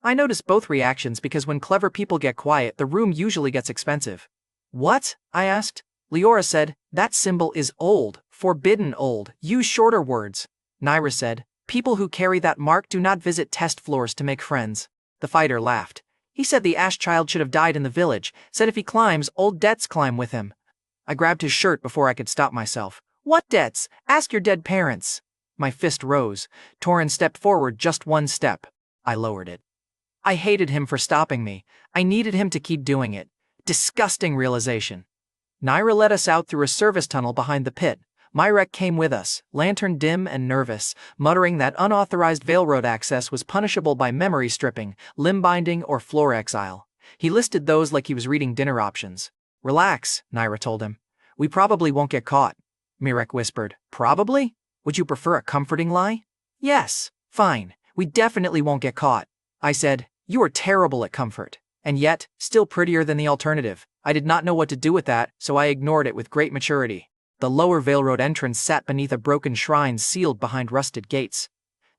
Speaker 1: I noticed both reactions because when clever people get quiet, the room usually gets expensive. What? I asked. Leora said, that symbol is old, forbidden old, use shorter words. Naira said, people who carry that mark do not visit test floors to make friends. The fighter laughed. He said the ash child should have died in the village, said if he climbs, old debts climb with him. I grabbed his shirt before I could stop myself. What debts? Ask your dead parents. My fist rose. Torrin stepped forward just one step. I lowered it. I hated him for stopping me. I needed him to keep doing it. Disgusting realization. Naira led us out through a service tunnel behind the pit. Myrek came with us, lantern dim and nervous, muttering that unauthorized Vale Road access was punishable by memory stripping, limb binding, or floor exile. He listed those like he was reading dinner options. Relax, Naira told him. We probably won't get caught. Myrek whispered. Probably? Would you prefer a comforting lie? Yes. Fine. We definitely won't get caught. I said, you are terrible at comfort. And yet, still prettier than the alternative. I did not know what to do with that, so I ignored it with great maturity. The lower Vale Road entrance sat beneath a broken shrine sealed behind rusted gates.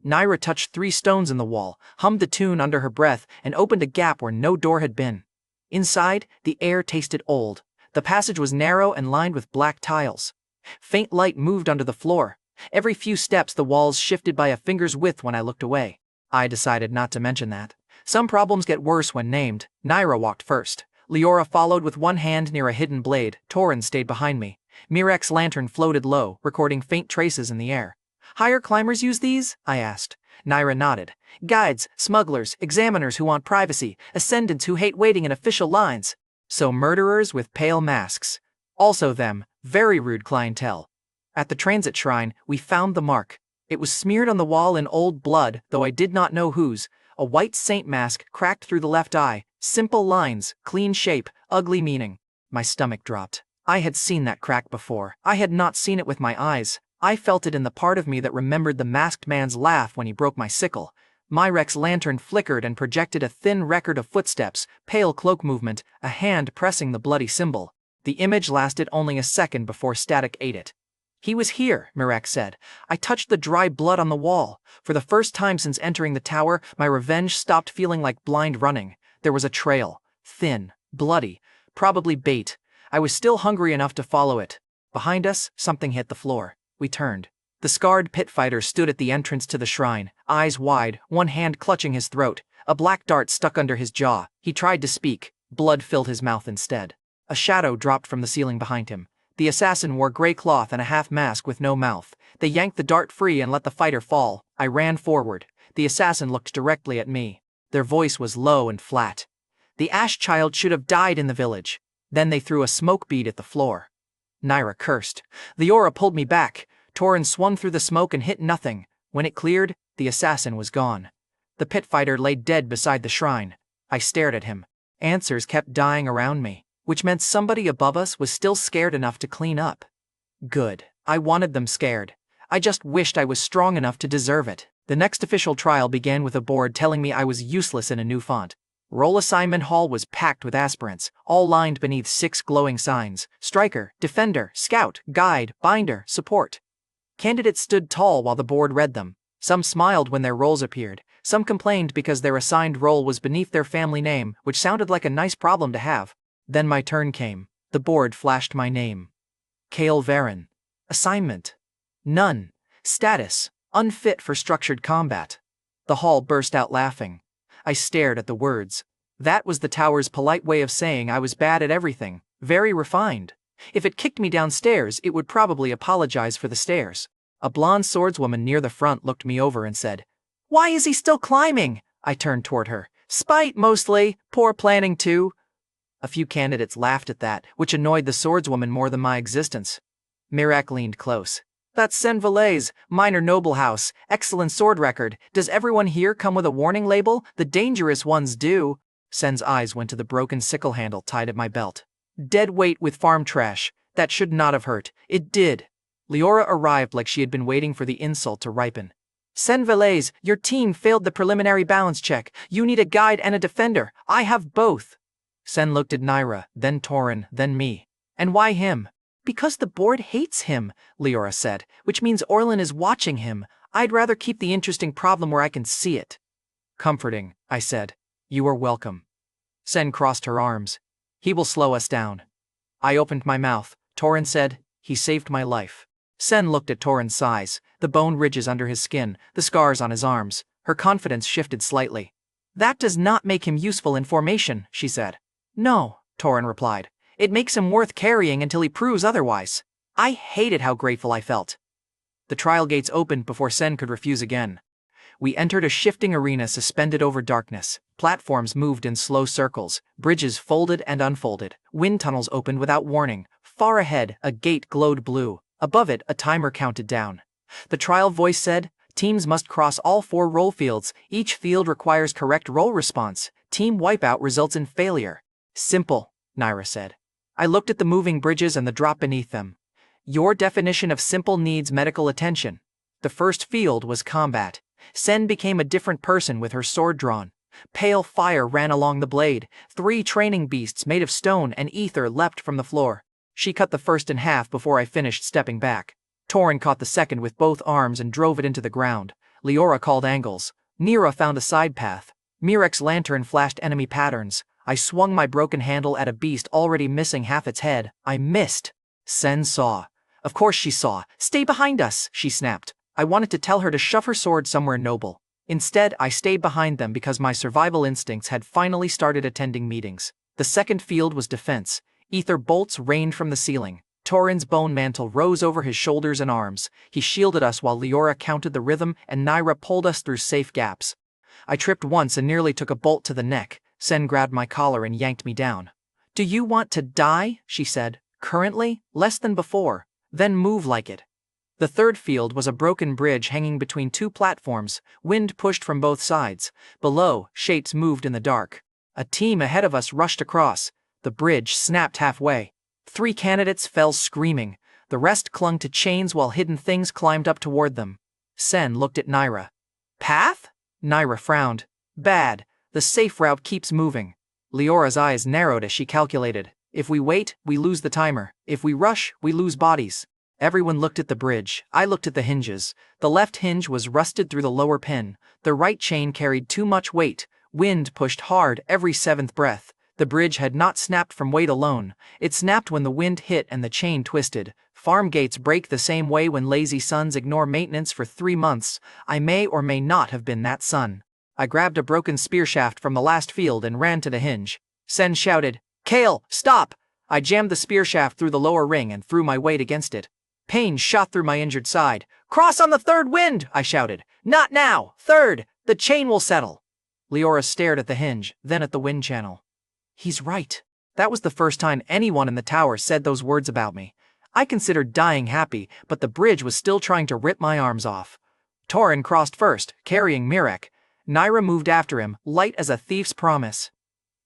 Speaker 1: Naira touched 3 stones in the wall, hummed a tune under her breath, and opened a gap where no door had been. Inside, the air tasted old. The passage was narrow and lined with black tiles. Faint light moved under the floor. Every few steps the walls shifted by a finger's width when I looked away. I decided not to mention that. Some problems get worse when named. Naira walked first. Leora followed with one hand near a hidden blade. Torin stayed behind me. Mirek's lantern floated low, recording faint traces in the air. Higher climbers use these? I asked. Naira nodded. Guides, smugglers, examiners who want privacy, ascendants who hate waiting in official lines. So murderers with pale masks. Also them, very rude clientele. At the transit shrine, we found the mark. It was smeared on the wall in old blood, though I did not know whose. A white saint mask cracked through the left eye. Simple lines, clean shape, ugly meaning. My stomach dropped. I had seen that crack before. I had not seen it with my eyes. I felt it in the part of me that remembered the masked man's laugh when he broke my sickle. Myrek's lantern flickered and projected a thin record of footsteps, pale cloak movement, a hand pressing the bloody symbol. The image lasted only a second before static ate it. He was here, Myrek said. I touched the dry blood on the wall. For the first time since entering the tower, my revenge stopped feeling like blind running. There was a trail. Thin, bloody, probably bait. I was still hungry enough to follow it. Behind us, something hit the floor. We turned. The scarred pit fighter stood at the entrance to the shrine, eyes wide, one hand clutching his throat. A black dart stuck under his jaw. He tried to speak. Blood filled his mouth instead. A shadow dropped from the ceiling behind him. The assassin wore gray cloth and a half mask with no mouth. They yanked the dart free and let the fighter fall. I ran forward. The assassin looked directly at me. Their voice was low and flat. The Ash Child should have died in the village. Then they threw a smoke bead at the floor. Naira cursed. The aura pulled me back. Torin swung through the smoke and hit nothing. When it cleared, the assassin was gone. The pit fighter lay dead beside the shrine. I stared at him. Answers kept dying around me, which meant somebody above us was still scared enough to clean up. Good. I wanted them scared. I just wished I was strong enough to deserve it. The next official trial began with a board telling me I was useless in a new font. Roll assignment hall was packed with aspirants, all lined beneath 6 glowing signs: Striker, Defender, Scout, Guide, Binder, Support. Candidates stood tall while the board read them. Some smiled when their roles appeared. Some complained because their assigned role was beneath their family name, which sounded like a nice problem to have. Then my turn came. The board flashed my name. Kale Varen. Assignment: none. Status: unfit for structured combat. The hall burst out laughing. I stared at the words. That was the tower's polite way of saying I was bad at everything, very refined. If it kicked me downstairs, it would probably apologize for the stairs. A blonde swordswoman near the front looked me over and said, "Why is he still climbing?" I turned toward her. "Spite, mostly. Poor planning, too." A few candidates laughed at that, which annoyed the swordswoman more than my existence. Myrek leaned close. "That's Senvalet's, minor noble house, excellent sword record. Does everyone here come with a warning label? The dangerous ones do." Sen's eyes went to the broken sickle handle tied at my belt. "Dead weight with farm trash. That should not have hurt. It did." Leora arrived like she had been waiting for the insult to ripen. "Senvalet's, your team failed the preliminary balance check. You need a guide and a defender. I have both." Sen looked at Naira, then Torin, then me. "And why him?" "Because the board hates him," Leora said, "which means Orlin is watching him. I'd rather keep the interesting problem where I can see it." "Comforting," I said. "You are welcome." Sen crossed her arms. "He will slow us down." I opened my mouth. Torin said, "He saved my life." Sen looked at Torin's size, the bone ridges under his skin, the scars on his arms. Her confidence shifted slightly. "That does not make him useful in formation," she said. "No," Torin replied. "It makes him worth carrying until he proves otherwise." I hated how grateful I felt. The trial gates opened before Sen could refuse again. We entered a shifting arena suspended over darkness. Platforms moved in slow circles, bridges folded and unfolded, wind tunnels opened without warning. Far ahead, a gate glowed blue. Above it, a timer counted down. The trial voice said, "Teams must cross all 4 roll fields. Each field requires correct roll response. Team wipeout results in failure." "Simple," Naira said. I looked at the moving bridges and the drop beneath them. "Your definition of simple needs medical attention." The first field was combat. Sen became a different person with her sword drawn. Pale fire ran along the blade. 3 training beasts made of stone and ether leapt from the floor. She cut the first in half before I finished stepping back. Torin caught the second with both arms and drove it into the ground. Leora called angles. Nira found a side path. Myrek's lantern flashed enemy patterns. I swung my broken handle at a beast already missing half its head. I missed. Sen saw. Of course she saw. "Stay behind us," she snapped. I wanted to tell her to shove her sword somewhere noble. Instead, I stayed behind them because my survival instincts had finally started attending meetings. The second field was defense. Ether bolts rained from the ceiling. Torin's bone mantle rose over his shoulders and arms. He shielded us while Leora counted the rhythm and Naira pulled us through safe gaps. I tripped once and nearly took a bolt to the neck. Sen grabbed my collar and yanked me down. "Do you want to die?" she said. "Currently, less than before. Then move like it." The third field was a broken bridge hanging between two platforms, wind pushed from both sides. Below, shapes moved in the dark. A team ahead of us rushed across. The bridge snapped halfway. 3 candidates fell screaming. The rest clung to chains while hidden things climbed up toward them. Sen looked at Naira. "Path?" Naira frowned. "Bad. The safe route keeps moving." Leora's eyes narrowed as she calculated. "If we wait, we lose the timer. If we rush, we lose bodies." Everyone looked at the bridge. I looked at the hinges. The left hinge was rusted through the lower pin. The right chain carried too much weight. Wind pushed hard every 7th breath. The bridge had not snapped from weight alone. It snapped when the wind hit and the chain twisted. Farm gates break the same way when lazy sons ignore maintenance for 3 months. I may or may not have been that son. I grabbed a broken spear shaft from the last field and ran to the hinge. Sen shouted, "Kale, stop!" I jammed the spear shaft through the lower ring and threw my weight against it. Pain shot through my injured side. "Cross on the 3rd wind!" I shouted. "Not now! 3rd! The chain will settle!" Leora stared at the hinge, then at the wind channel. "He's right." That was the first time anyone in the tower said those words about me. I considered dying happy, but the bridge was still trying to rip my arms off. Torin crossed first, carrying Mirek. Naira moved after him, light as a thief's promise.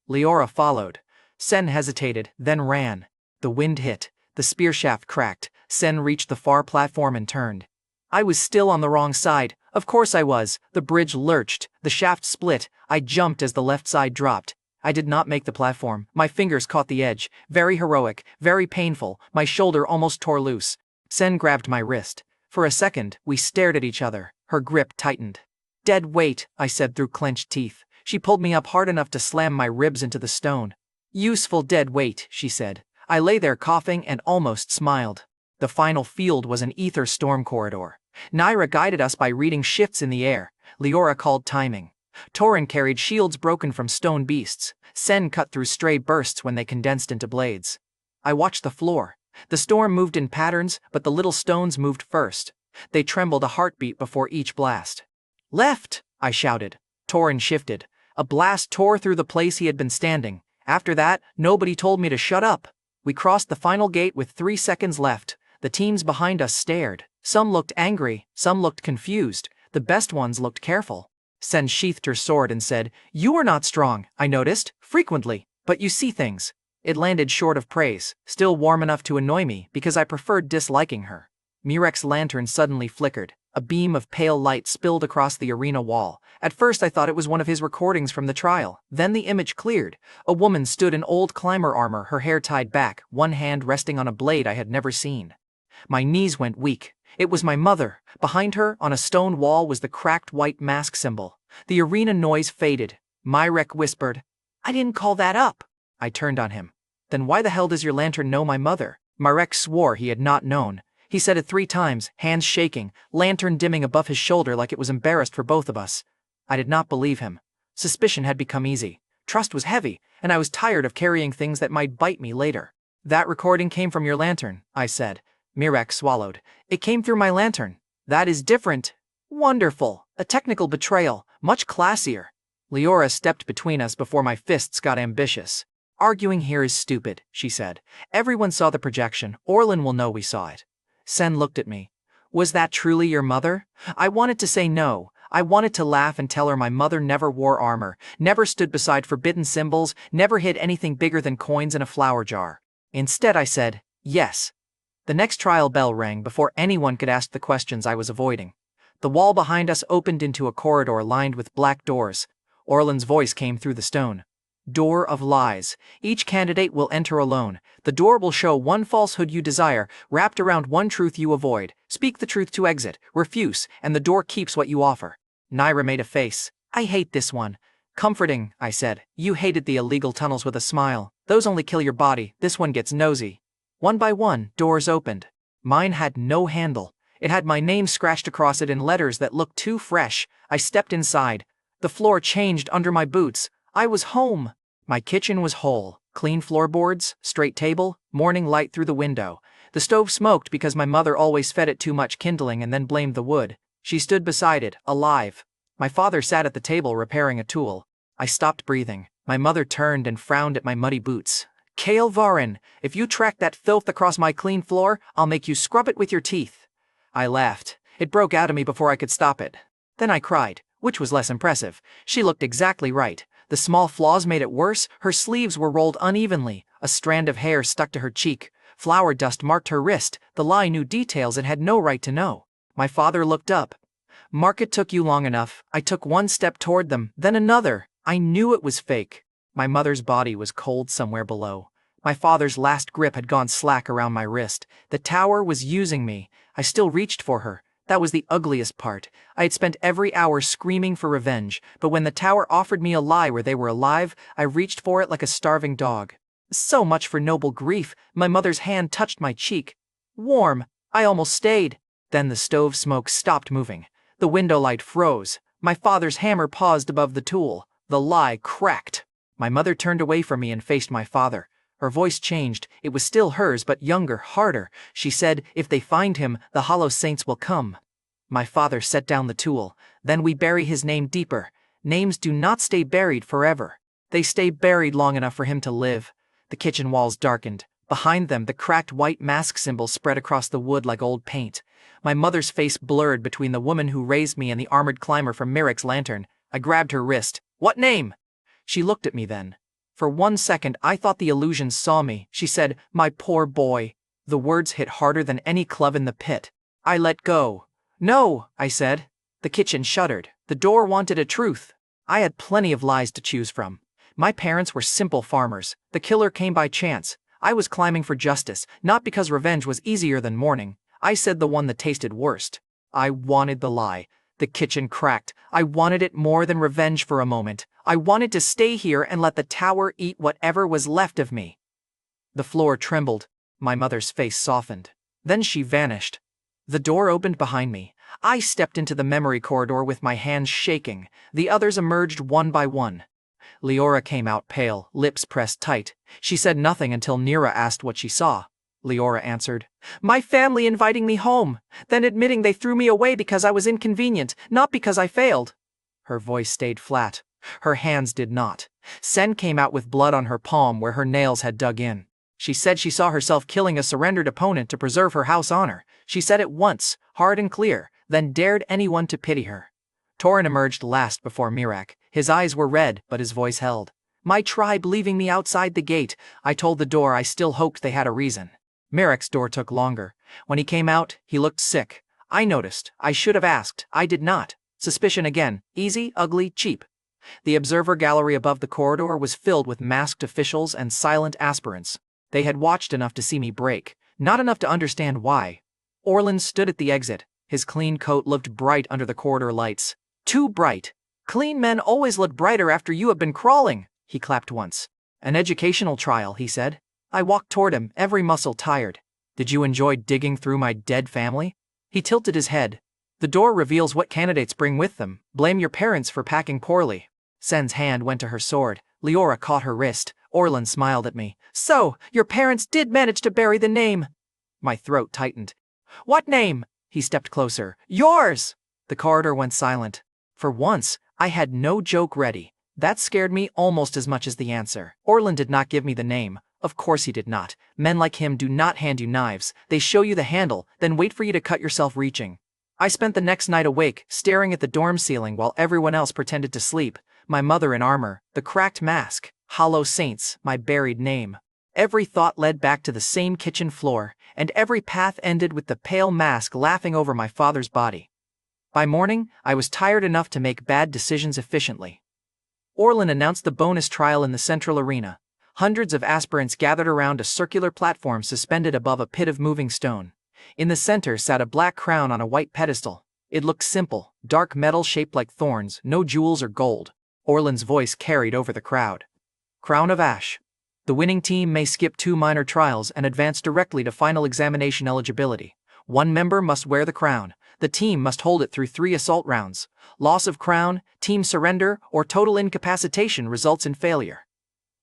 Speaker 1: Leora followed. Sen hesitated, then ran. The wind hit. The spear shaft cracked. Sen reached the far platform and turned. I was still on the wrong side. Of course I was. The bridge lurched. The shaft split. I jumped as the left side dropped. I did not make the platform. My fingers caught the edge. Very heroic, very painful. My shoulder almost tore loose. Sen grabbed my wrist. For a second, we stared at each other. Her grip tightened. "Dead weight," I said through clenched teeth. She pulled me up hard enough to slam my ribs into the stone. "Useful dead weight," she said. I lay there coughing and almost smiled. The final field was an ether storm corridor. Naira guided us by reading shifts in the air. Leora called timing. Torin carried shields broken from stone beasts. Sen cut through stray bursts when they condensed into blades. I watched the floor. The storm moved in patterns, but the little stones moved first. They trembled a heartbeat before each blast. "Left!" I shouted. Torin shifted. A blast tore through the place he had been standing. After that, nobody told me to shut up. We crossed the final gate with 3 seconds left. The teams behind us stared. Some looked angry, some looked confused. The best ones looked careful. Sen sheathed her sword and said, "You are not strong, I noticed, frequently, but you see things." It landed short of praise, still warm enough to annoy me because I preferred disliking her. Mirek's lantern suddenly flickered. A beam of pale light spilled across the arena wall. At first I thought it was one of his recordings from the trial. Then the image cleared. A woman stood in old climber armor, her hair tied back, one hand resting on a blade I had never seen. My knees went weak. It was my mother. Behind her, on a stone wall, was the cracked white mask symbol. The arena noise faded. Mirek whispered, "I didn't call that up." I turned on him. "Then why the hell does your lantern know my mother?" Mirek swore he had not known. He said it 3 times, hands shaking, lantern dimming above his shoulder like it was embarrassed for both of us. I did not believe him. Suspicion had become easy. Trust was heavy, and I was tired of carrying things that might bite me later. "That recording came from your lantern," I said. Mirek swallowed. "It came through my lantern." "That is different." "Wonderful. A technical betrayal. Much classier." Leora stepped between us before my fists got ambitious. "Arguing here is stupid," she said. "Everyone saw the projection. Orlin will know we saw it." Sen looked at me. "Was that truly your mother?" I wanted to say no. I wanted to laugh and tell her my mother never wore armor, never stood beside forbidden symbols, never hid anything bigger than coins in a flour jar. Instead I said, yes. The next trial bell rang before anyone could ask the questions I was avoiding. The wall behind us opened into a corridor lined with black doors. Orlin's voice came through the stone. "Door of lies. Each candidate will enter alone. The door will show one falsehood you desire, wrapped around one truth you avoid. Speak the truth to exit, refuse, and the door keeps what you offer." Naira made a face. "I hate this one." "Comforting," I said. "You hated the illegal tunnels," with a smile. "Those only kill your body. This one gets nosy." One by one, doors opened. Mine had no handle. It had my name scratched across it in letters that looked too fresh. I stepped inside. The floor changed under my boots. I was home. My kitchen was whole, clean floorboards, straight table, morning light through the window. The stove smoked because my mother always fed it too much kindling and then blamed the wood. She stood beside it, alive. My father sat at the table repairing a tool. I stopped breathing. My mother turned and frowned at my muddy boots. Kale Varin, if you track that filth across my clean floor, I'll make you scrub it with your teeth. I laughed. It broke out of me before I could stop it. Then I cried, which was less impressive. She looked exactly right. The small flaws made it worse. Her sleeves were rolled unevenly. A strand of hair stuck to her cheek. Flour dust marked her wrist. The lie knew details it had no right to know. My father looked up. Mark, it took you long enough. I took one step toward them, then another. I knew it was fake. My mother's body was cold somewhere below. My father's last grip had gone slack around my wrist. The tower was using me. I still reached for her. That was the ugliest part. I had spent every hour screaming for revenge, but when the tower offered me a lie where they were alive, I reached for it like a starving dog. So much for noble grief. My mother's hand touched my cheek. Warm. I almost stayed. Then the stove smoke stopped moving. The window light froze. My father's hammer paused above the tool. The lie cracked. My mother turned away from me and faced my father. Her voice changed. It was still hers, but younger, harder. She said, "If they find him, the Hollow Saints will come." My father set down the tool. "Then we bury his name deeper. Names do not stay buried forever. They stay buried long enough for him to live." The kitchen walls darkened. Behind them, the cracked white mask symbol spread across the wood like old paint. My mother's face blurred between the woman who raised me and the armored climber from Mirek's lantern. I grabbed her wrist. "What name?" She looked at me then. For 1 second, I thought the illusions saw me. She said, "My poor boy." The words hit harder than any club in the pit. I let go. "No," I said. The kitchen shuddered. The door wanted a truth. I had plenty of lies to choose from. My parents were simple farmers. The killer came by chance. I was climbing for justice, not because revenge was easier than mourning. I said the one that tasted worst. I wanted the lie. The kitchen cracked. I wanted it more than revenge for a moment. I wanted to stay here and let the tower eat whatever was left of me. The floor trembled. My mother's face softened. Then she vanished. The door opened behind me. I stepped into the memory corridor with my hands shaking. The others emerged one by one. Leora came out pale, lips pressed tight. She said nothing until Nira asked what she saw. Leora answered, "My family inviting me home, then admitting they threw me away because I was inconvenient, not because I failed." Her voice stayed flat. Her hands did not. Sen came out with blood on her palm where her nails had dug in. She said she saw herself killing a surrendered opponent to preserve her house honor. She said it once, hard and clear, then dared anyone to pity her. Torin emerged last before Mirak. His eyes were red, but his voice held. "My tribe leaving me outside the gate." I told the door I still hoped they had a reason. Mirak's door took longer. When he came out, he looked sick. I noticed. I should have asked. I did not. Suspicion again. Easy, ugly, cheap. The observer gallery above the corridor was filled with masked officials and silent aspirants. They had watched enough to see me break, not enough to understand why. Orlan stood at the exit. His clean coat looked bright under the corridor lights. Too bright. "Clean men always look brighter after you have been crawling," he clapped once. "An educational trial," he said. I walked toward him, every muscle tired. "Did you enjoy digging through my dead family?" He tilted his head. "The door reveals what candidates bring with them. Blame your parents for packing poorly." Sen's hand went to her sword. Leora caught her wrist. Orlan smiled at me. "So, your parents did manage to bury the name." My throat tightened. "What name?" He stepped closer. "Yours!" The corridor went silent. For once, I had no joke ready. That scared me almost as much as the answer. Orlan did not give me the name. Of course he did not. Men like him do not hand you knives. They show you the handle, then wait for you to cut yourself reaching. I spent the next night awake, staring at the dorm ceiling while everyone else pretended to sleep. My mother in armor, the cracked mask, Hollow Saints, my buried name. Every thought led back to the same kitchen floor, and every path ended with the pale mask laughing over my father's body. By morning, I was tired enough to make bad decisions efficiently. Orlan announced the bonus trial in the central arena. Hundreds of aspirants gathered around a circular platform suspended above a pit of moving stone. In the center sat a black crown on a white pedestal. It looked simple, dark metal shaped like thorns, no jewels or gold. Orlan's voice carried over the crowd. "Crown of Ash. The winning team may skip 2 minor trials and advance directly to final examination eligibility. 1 member must wear the crown. The team must hold it through 3 assault rounds. Loss of crown, team surrender, or total incapacitation results in failure."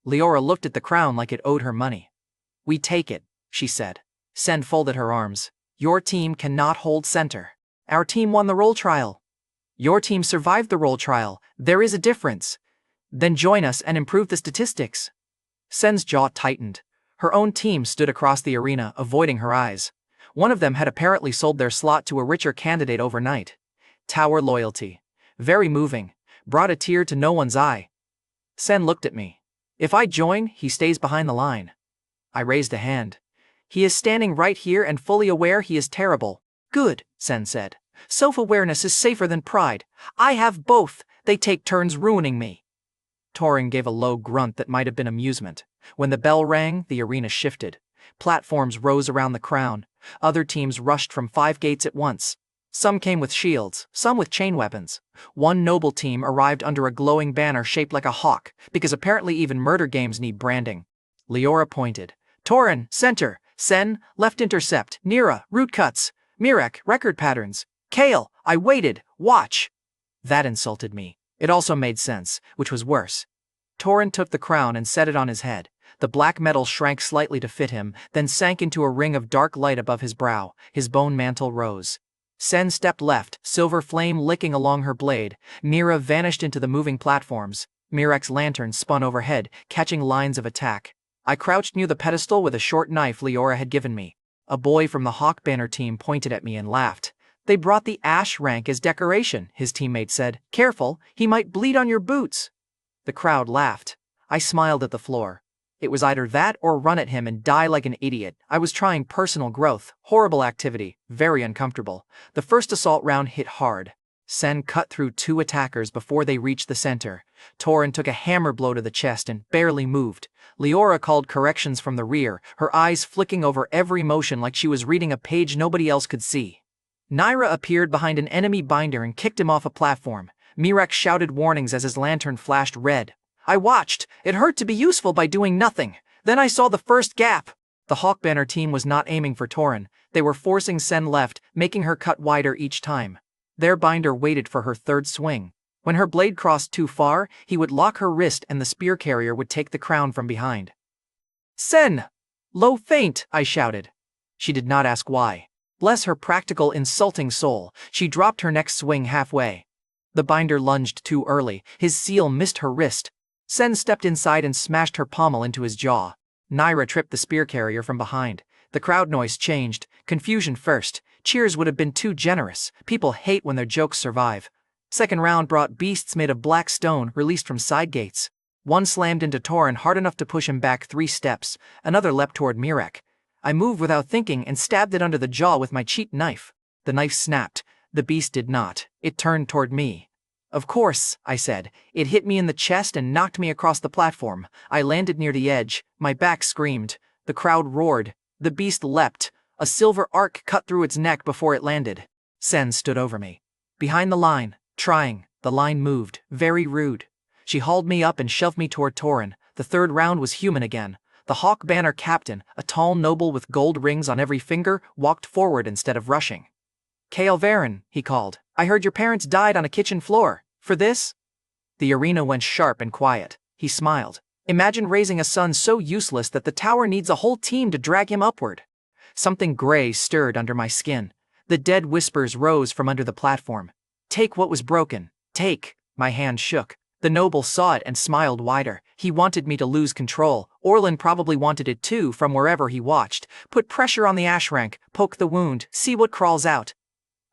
Speaker 1: Leora looked at the crown like it owed her money. "We take it," she said. Sen folded her arms. "Your team cannot hold center. Our team won the role trial." "Your team survived the role trial. There is a difference." "Then join us and improve the statistics." Sen's jaw tightened. Her own team stood across the arena, avoiding her eyes. One of them had apparently sold their slot to a richer candidate overnight. Tower loyalty. Very moving. Brought a tear to no one's eye. Sen looked at me. "If I join, he stays behind the line." I raised a hand. "He is standing right here and fully aware he is terrible." "Good," Sen said. "Self-awareness is safer than pride. I have both. They take turns ruining me." Torin gave a low grunt that might have been amusement. When the bell rang, the arena shifted. Platforms rose around the crown. Other teams rushed from 5 gates at once. Some came with shields, some with chain weapons. One noble team arrived under a glowing banner shaped like a hawk, because apparently even murder games need branding. Leora pointed. "Torin, center. Sen, left intercept. Nira, root cuts. Mirek, record patterns. Kale, I waited. Watch." That insulted me. It also made sense, which was worse. Torin took the crown and set it on his head. The black metal shrank slightly to fit him, then sank into a ring of dark light above his brow. His bone mantle rose. Sen stepped left, silver flame licking along her blade. Nira vanished into the moving platforms. Mirek's lantern spun overhead, catching lines of attack. I crouched near the pedestal with a short knife Leora had given me. A boy from the Hawk Banner team pointed at me and laughed. "They brought the ash rank as decoration," his teammate said. "Careful, he might bleed on your boots." The crowd laughed. I smiled at the floor. It was either that or run at him and die like an idiot. I was trying personal growth, horrible activity, very uncomfortable. The first assault round hit hard. Sen cut through 2 attackers before they reached the center. Torin took a hammer blow to the chest and barely moved. Leora called corrections from the rear, her eyes flicking over every motion like she was reading a page nobody else could see. Nira appeared behind an enemy binder and kicked him off a platform. Mirek shouted warnings as his lantern flashed red. I watched. It hurt to be useful by doing nothing. Then I saw the first gap. The Hawk Banner team was not aiming for Torin. They were forcing Sen left, making her cut wider each time. Their binder waited for her third swing. When her blade crossed too far, he would lock her wrist and the spear carrier would take the crown from behind. "Sen! Low feint!" I shouted. She did not ask why. Bless her practical, insulting soul, she dropped her next swing halfway. The binder lunged too early. His seal missed her wrist. Sen stepped inside and smashed her pommel into his jaw. Nira tripped the spear carrier from behind. The crowd noise changed. Confusion first. Cheers would have been too generous. People hate when their jokes survive. Second round brought beasts made of black stone released from side gates. One slammed into Torin hard enough to push him back 3 steps. Another leapt toward Mirek. I moved without thinking and stabbed it under the jaw with my cheap knife. The knife snapped. The beast did not. It turned toward me. "Of course," I said. It hit me in the chest and knocked me across the platform. I landed near the edge. My back screamed. The crowd roared. The beast leapt. A silver arc cut through its neck before it landed. Sen stood over me. Behind the line. Trying. The line moved. Very rude. She hauled me up and shoved me toward Torin. The third round was human again. The Hawk Banner captain, a tall noble with gold rings on every finger, walked forward instead of rushing. "Kale Varen," he called. "I heard your parents died on a kitchen floor. For this?" The arena went sharp and quiet. He smiled. "Imagine raising a son so useless that the tower needs a whole team to drag him upward." Something gray stirred under my skin. The dead whispers rose from under the platform. "Take what was broken. Take." My hand shook. The noble saw it and smiled wider. He wanted me to lose control. Orlin probably wanted it too from wherever he watched. Put pressure on the ash rank, poke the wound, see what crawls out.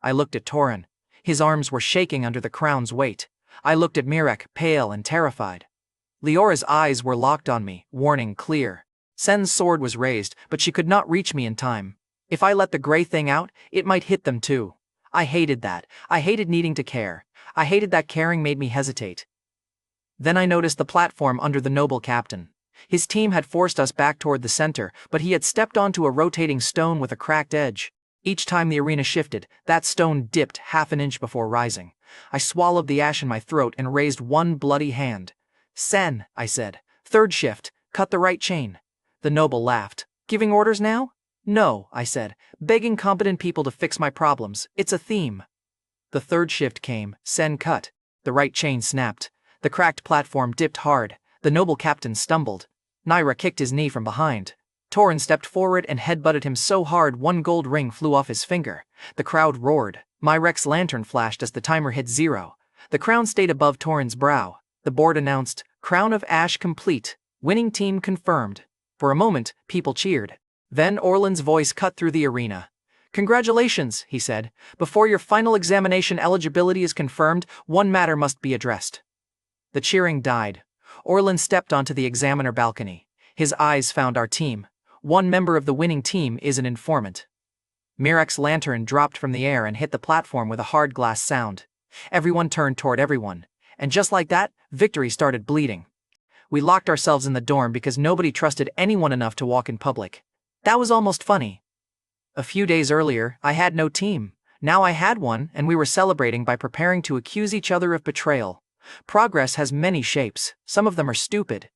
Speaker 1: I looked at Torin. His arms were shaking under the crown's weight. I looked at Mirek, pale and terrified. Leora's eyes were locked on me, warning clear. Sen's sword was raised, but she could not reach me in time. If I let the gray thing out, it might hit them too. I hated that. I hated needing to care. I hated that caring made me hesitate. Then I noticed the platform under the noble captain. His team had forced us back toward the center, but he had stepped onto a rotating stone with a cracked edge. Each time the arena shifted, that stone dipped half an inch before rising. I swallowed the ash in my throat and raised one bloody hand. "Sen," I said. "Third shift, cut the right chain." The noble laughed. "Giving orders now?" "No," I said. "Begging competent people to fix my problems. It's a theme." The third shift came. Sen cut. The right chain snapped. The cracked platform dipped hard. The noble captain stumbled. Naira kicked his knee from behind. Torin stepped forward and headbutted him so hard one gold ring flew off his finger. The crowd roared. Myrek's lantern flashed as the timer hit 0. The crown stayed above Torin's brow. The board announced, "Crown of Ash complete. Winning team confirmed." For a moment, people cheered. Then Orlan's voice cut through the arena. "Congratulations," he said. "Before your final examination eligibility is confirmed, one matter must be addressed." The cheering died. Orlan stepped onto the examiner balcony. His eyes found our team. One member of the winning team is an informant. Myrek's lantern dropped from the air and hit the platform with a hard glass sound. Everyone turned toward everyone. And just like that, victory started bleeding. We locked ourselves in the dorm because nobody trusted anyone enough to walk in public. That was almost funny. A few days earlier, I had no team. Now I had one, and we were celebrating by preparing to accuse each other of betrayal. Progress has many shapes. Some of them are stupid.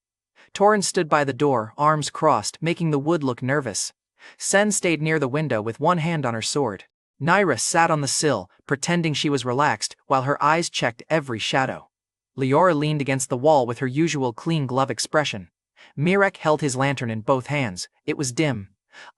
Speaker 1: Torin stood by the door, arms crossed, making the wood look nervous. Sen stayed near the window with one hand on her sword. Naira sat on the sill, pretending she was relaxed, while her eyes checked every shadow. Leora leaned against the wall with her usual clean glove expression. Myrek held his lantern in both hands. It was dim.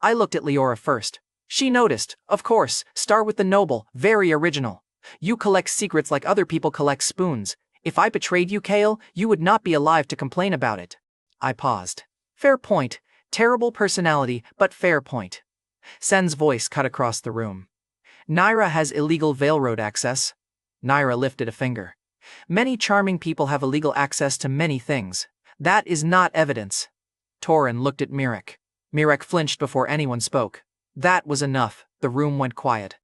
Speaker 1: I looked at Leora first. She noticed. Of course, start with the noble, very original. You collect secrets like other people collect spoons. If I betrayed you, Kale, you would not be alive to complain about it. I paused. Fair point. Terrible personality, but fair point. Sen's voice cut across the room. Naira has illegal railroad access. Naira lifted a finger. Many charming people have illegal access to many things. That is not evidence. Torin looked at Myrek. Myrek flinched before anyone spoke. That was enough. The room went quiet.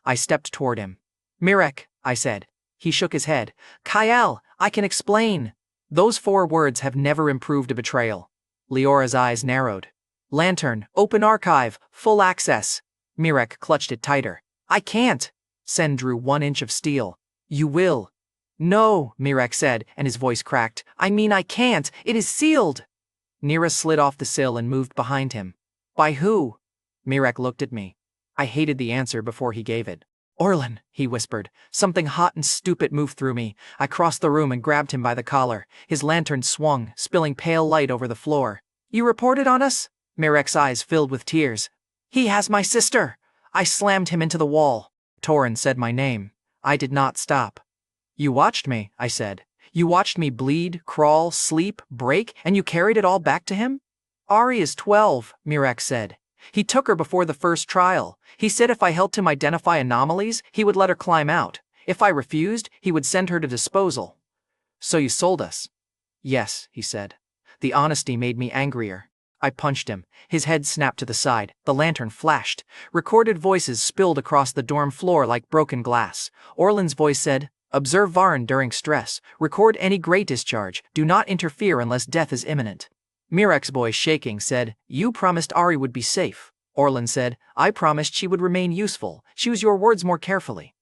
Speaker 1: I stepped toward him. Myrek, I said. He shook his head. Kyle, I can explain. Those 4 words have never improved a betrayal. Leora's eyes narrowed. Lantern, open archive, full access. Myrek clutched it tighter. I can't. Sen drew 1 inch of steel. You will. No, Myrek said, and his voice cracked. I mean I can't. It is sealed. Nira slid off the sill and moved behind him. By who? Myrek looked at me. I hated the answer before he gave it. Orlan, he whispered. Something hot and stupid moved through me. I crossed the room and grabbed him by the collar. His lantern swung, spilling pale light over the floor. You reported on us? Myrek's eyes filled with tears. He has my sister. I slammed him into the wall. Torin said my name. I did not stop. You watched me, I said. You watched me bleed, crawl, sleep, break, and you carried it all back to him? Ari is 12, Myrek said. He took her before the first trial. He said if I helped him identify anomalies, he would let her climb out. If I refused, he would send her to disposal. So you sold us? Yes, he said. The honesty made me angrier. I punched him. His head snapped to the side. The lantern flashed. Recorded voices spilled across the dorm floor like broken glass. Orlan's voice said, Observe Varn during stress. Record any gray discharge. Do not interfere unless death is imminent. Myrek's voice shaking said, You promised Ari would be safe. Orlan said, I promised she would remain useful. Choose your words more carefully.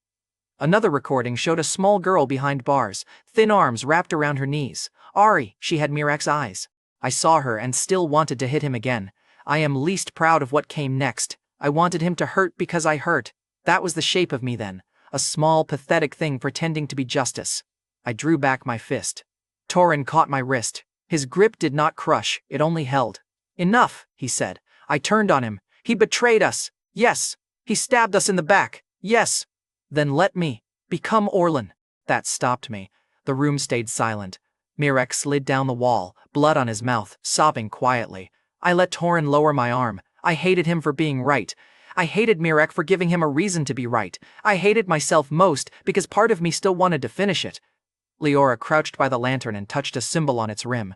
Speaker 1: Another recording showed a small girl behind bars, thin arms wrapped around her knees. Ari, she had Myrek's eyes. I saw her and still wanted to hit him again. I am least proud of what came next. I wanted him to hurt because I hurt. That was the shape of me then. A small, pathetic thing pretending to be justice. I drew back my fist. Torin caught my wrist. His grip did not crush, it only held. Enough, he said. I turned on him. He betrayed us. Yes. He stabbed us in the back. Yes. Then let me become Orlan. That stopped me. The room stayed silent. Myrek slid down the wall, blood on his mouth, sobbing quietly. I let Torin lower my arm. I hated him for being right. I hated Myrek for giving him a reason to be right. I hated myself most because part of me still wanted to finish it. Leora crouched by the lantern and touched a symbol on its rim.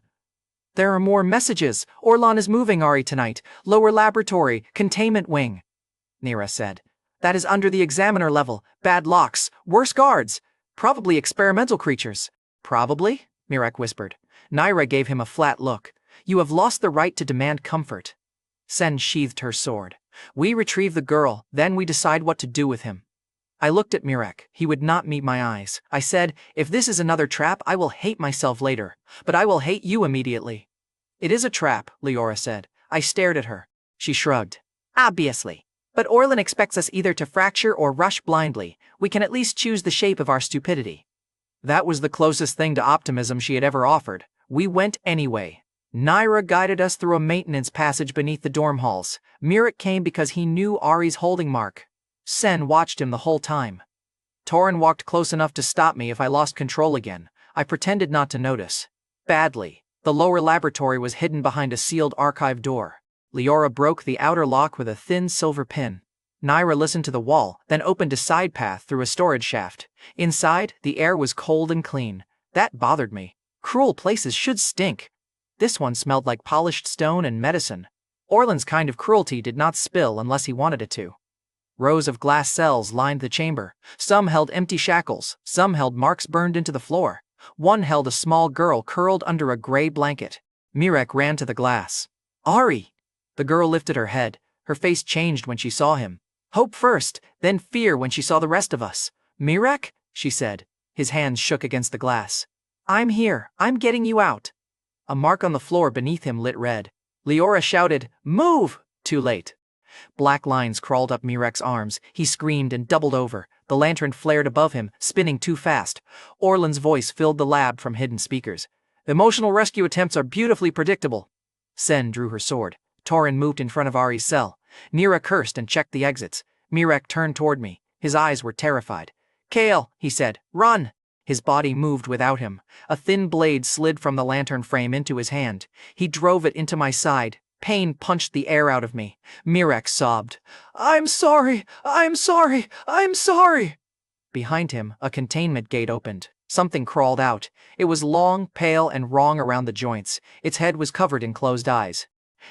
Speaker 1: There are more messages. Orlan is moving Ari tonight. Lower laboratory, containment wing. Nira said. That is under the examiner level. Bad locks. Worse guards. Probably experimental creatures. Probably? Myrek whispered. Naira gave him a flat look. You have lost the right to demand comfort. Sen sheathed her sword. We retrieve the girl, then we decide what to do with him. I looked at Myrek. He would not meet my eyes. I said, if this is another trap, I will hate myself later. But I will hate you immediately. It is a trap, Leora said. I stared at her. She shrugged. Obviously. But Orlan expects us either to fracture or rush blindly. We can at least choose the shape of our stupidity. That was the closest thing to optimism she had ever offered. We went anyway. Naira guided us through a maintenance passage beneath the dorm halls. Mirek came because he knew Ari's holding mark. Sen watched him the whole time. Torin walked close enough to stop me if I lost control again. I pretended not to notice. Badly. The lower laboratory was hidden behind a sealed archive door. Leora broke the outer lock with a thin silver pin. Naira listened to the wall, then opened a side path through a storage shaft. Inside, the air was cold and clean. That bothered me. Cruel places should stink. This one smelled like polished stone and medicine. Orlan's kind of cruelty did not spill unless he wanted it to. Rows of glass cells lined the chamber. Some held empty shackles, some held marks burned into the floor. One held a small girl curled under a gray blanket. Mirek ran to the glass. "Ari!" The girl lifted her head. Her face changed when she saw him. Hope first, then fear when she saw the rest of us. "Mirek?" she said. His hands shook against the glass. "I'm here. I'm getting you out." A mark on the floor beneath him lit red. Leora shouted, "Move!" Too late. Black lines crawled up Mirek's arms. He screamed and doubled over. The lantern flared above him, spinning too fast. Orlan's voice filled the lab from hidden speakers. "Emotional rescue attempts are beautifully predictable." Sen drew her sword. Torin moved in front of Ari's cell. Nira cursed and checked the exits. Mirek turned toward me. His eyes were terrified. "Kale," he said, "run!" His body moved without him. A thin blade slid from the lantern frame into his hand. He drove it into my side. Pain punched the air out of me. Mirek sobbed. "I'm sorry! I'm sorry! I'm sorry!" Behind him, a containment gate opened. Something crawled out. It was long, pale, and wrong around the joints. Its head was covered in closed eyes.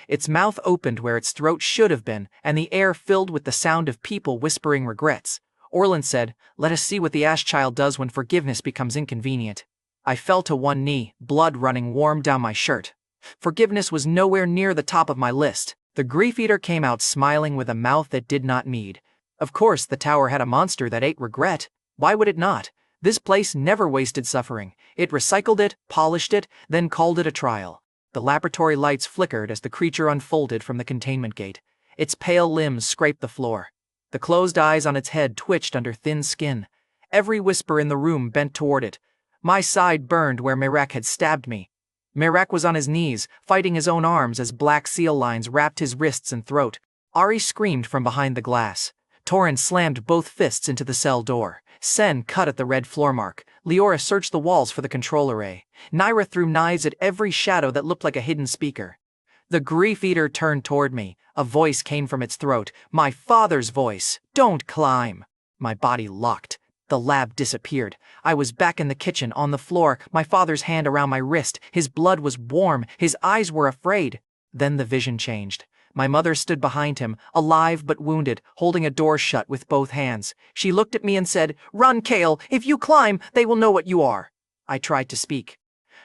Speaker 1: Its mouth opened where its throat should have been, and the air filled with the sound of people whispering regrets. Orlan said, "Let us see what the Ash Child does when forgiveness becomes inconvenient." I fell to one knee, blood running warm down my shirt. Forgiveness was nowhere near the top of my list. The Grief Eater came out smiling with a mouth that did not need. Of course, the tower had a monster that ate regret. Why would it not? This place never wasted suffering. It recycled it, polished it, then called it a trial. The laboratory lights flickered as the creature unfolded from the containment gate. Its pale limbs scraped the floor. The closed eyes on its head twitched under thin skin. Every whisper in the room bent toward it. My side burned where Mirek had stabbed me. Mirek was on his knees, fighting his own arms as black seal lines wrapped his wrists and throat. Ari screamed from behind the glass. Torin slammed both fists into the cell door. Sen cut at the red floor mark. Leora searched the walls for the control array. Naira threw knives at every shadow that looked like a hidden speaker. The Grief Eater turned toward me. A voice came from its throat. My father's voice. "Don't climb." My body locked. The lab disappeared. I was back in the kitchen, on the floor, my father's hand around my wrist. His blood was warm. His eyes were afraid. Then the vision changed. My mother stood behind him, alive but wounded, holding a door shut with both hands. She looked at me and said, "Run, Kale. If you climb, they will know what you are." I tried to speak.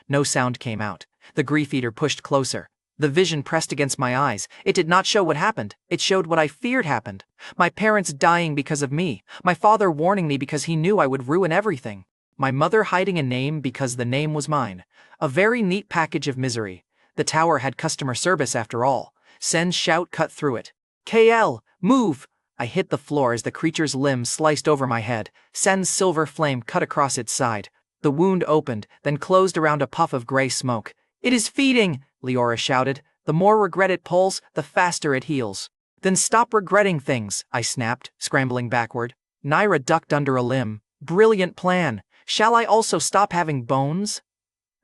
Speaker 1: No sound came out. The Grief Eater pushed closer. The vision pressed against my eyes. It did not show what happened. It showed what I feared happened. My parents dying because of me. My father warning me because he knew I would ruin everything. My mother hiding a name because the name was mine. A very neat package of misery. The tower had customer service after all. Sen's shout cut through it. "KL, move!" I hit the floor as the creature's limb sliced over my head. Sen's silver flame cut across its side. The wound opened, then closed around a puff of gray smoke. "It is feeding!" Leora shouted. "The more regret it pulls, the faster it heals." "Then stop regretting things," I snapped, scrambling backward. Naira ducked under a limb. "Brilliant plan. Shall I also stop having bones?"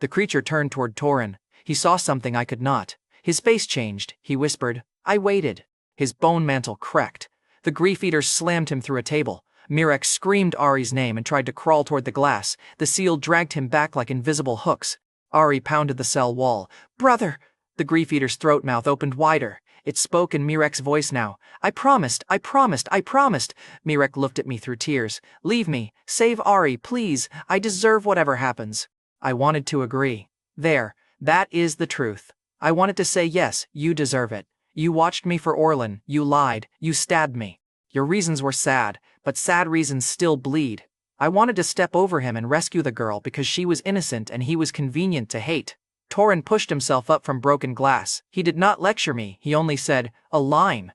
Speaker 1: The creature turned toward Torin. He saw something I could not. His face changed. He whispered. I waited. His bone mantle cracked. The Grief Eater slammed him through a table. Mirek screamed Ari's name and tried to crawl toward the glass. The seal dragged him back like invisible hooks. Ari pounded the cell wall. "Brother!" The Grief Eater's throat mouth opened wider. It spoke in Mirek's voice now. "I promised, I promised, I promised." Mirek looked at me through tears. "Leave me. Save Ari, please. I deserve whatever happens." I wanted to agree. There. That is the truth. I wanted to say yes, you deserve it. You watched me for Orlan, you lied, you stabbed me. Your reasons were sad, but sad reasons still bleed. I wanted to step over him and rescue the girl because she was innocent and he was convenient to hate. Torin pushed himself up from broken glass. He did not lecture me, he only said, "A line."